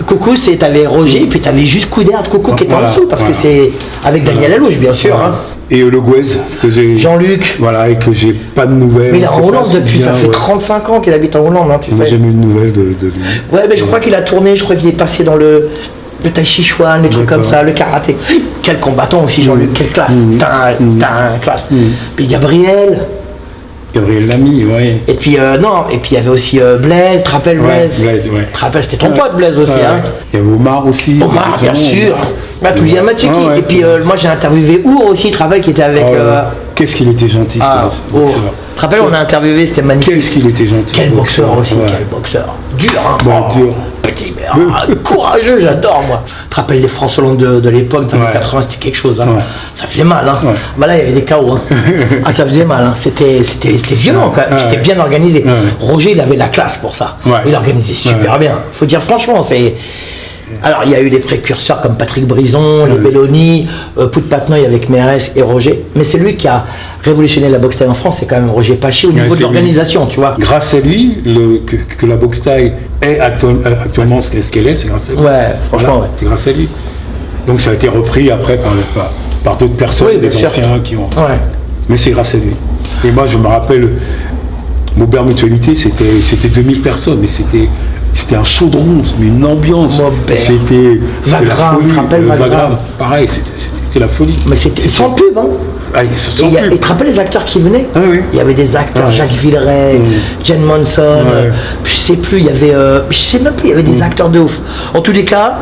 Coucou, t'avais Roger, puis t'avais juste Couder de Coucou qui était en dessous, parce que c'est avec Daniel Alouche, bien sûr. Hein. Et Le Gouez, que j'ai. Jean-Luc. Voilà, et que j'ai pas de nouvelles. Mais il est en Hollande depuis, ça fait 35 ans qu'il habite en Hollande, hein, tu sais. Moi, j'ai jamais eu de nouvelles de lui. Ouais, mais je crois qu'il a tourné, je crois qu'il est passé dans le Tai Chi Chuan, les trucs comme ça, le karaté. Quel combattant aussi, Jean-Luc, quelle classe. C'est un classe. Puis Gabriel Lamy, Et puis il y avait aussi Blaise, tu te rappelles Blaise? Tu te rappelles, c'était ton pote Blaise aussi, hein. Il y avait Omar aussi. Omar, bien sûr. Tulia Matsuki. Et puis moi j'ai interviewé Our aussi, tu te rappelles, qui était avec. Qu'est-ce qu'il était gentil, ça. Tu te rappelles, on a interviewé, c'était magnifique. Qu'est-ce qu'il était gentil. Quel boxeur aussi, quel boxeur. Dur, hein. Dur. Petit, mais courageux, j'adore moi. Tu te rappelles les France Hollande de l'époque, dans les 80, c'était quelque chose, hein. Ça faisait mal, hein. Bah là, il y avait des KO, hein. Ça faisait mal, hein. C'était violent, quand même. C'était bien organisé. Roger, il avait la classe pour ça. Il organisait super bien. Faut dire franchement, c'est. Alors, il y a eu des précurseurs comme Patrick Brison, les Belloni, Pout Patnoy avec Mérès et Roger. Mais c'est lui qui a révolutionné la boxe thaï en France, c'est quand même Roger Pachi au niveau de l'organisation, tu vois. Grâce à lui, que la boxe thaï est actuellement ce qu'elle est, c'est grâce à lui. Ouais, franchement, c'est grâce à lui. Donc ça a été repris après par d'autres personnes, des anciens qui ont. Mais c'est grâce à lui. Et moi, je me rappelle, Maubert Mutualité, c'était 2000 personnes, mais c'était un chaudron, une ambiance. C'était la folie. Vagram, pareil, c'était la folie. Mais c'était sans pub, hein. Et tu te rappelles les acteurs qui venaient? Il y avait des acteurs, Jacques Villeray, Jen Monson, je sais plus, il y avait, je sais même plus, il y avait des acteurs de ouf. En tous les cas,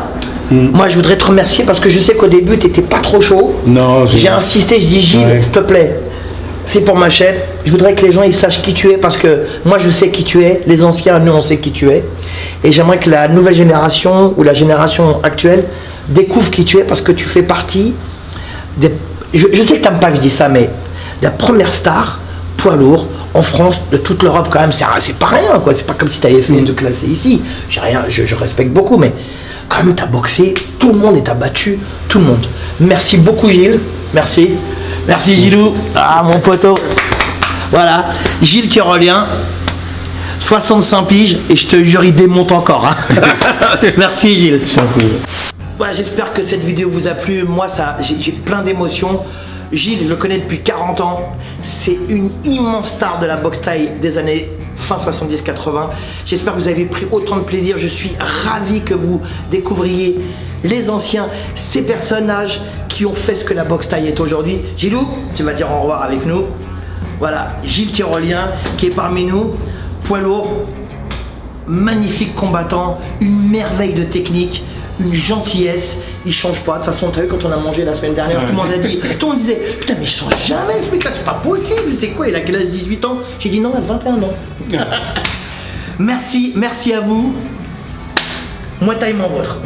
moi je voudrais te remercier parce que je sais qu'au début t'étais pas trop chaud. Non, j'ai insisté, je dis Gilles, s'il te plaît. C'est pour ma chaîne, je voudrais que les gens ils sachent qui tu es parce que moi je sais qui tu es, les anciens nous on sait qui tu es et j'aimerais que la nouvelle génération ou la génération actuelle découvre qui tu es parce que tu fais partie des... Je sais que t'aimes pas que je dis ça mais la première star poids lourd en France, de toute l'Europe quand même, c'est pas rien quoi, c'est pas comme si t'avais fait de classer ici, j'ai rien, je respecte beaucoup mais quand même t'as boxé, tout le monde et t'as battu tout le monde. Merci beaucoup Gilles, merci. Merci Gilou, mon poteau. Voilà, Gilles Tyrolien, 65 piges et je te jure il démonte encore. Hein. Merci Gilles. Voilà, j'espère que cette vidéo vous a plu. Moi j'ai plein d'émotions. Gilles, je le connais depuis 40 ans. C'est une immense star de la boxe thaï des années fin 70-80. J'espère que vous avez pris autant de plaisir. Je suis ravi que vous découvriez les anciens, ces personnages qui ont fait ce que la boxe thaï est aujourd'hui. Gilou, tu vas dire au revoir avec nous. Voilà, Gilles Tyrolien qui est parmi nous, poids lourd, magnifique combattant, une merveille de technique, une gentillesse, il change pas. De toute façon, tu as vu quand on a mangé la semaine dernière, tout le monde a dit, tout le monde disait, putain mais je sens jamais ce mec là, c'est pas possible, c'est quoi, il a quel âge, 18 ans? J'ai dit non, il a 21 ans. Merci à vous. Muay Thai m'en vôtre.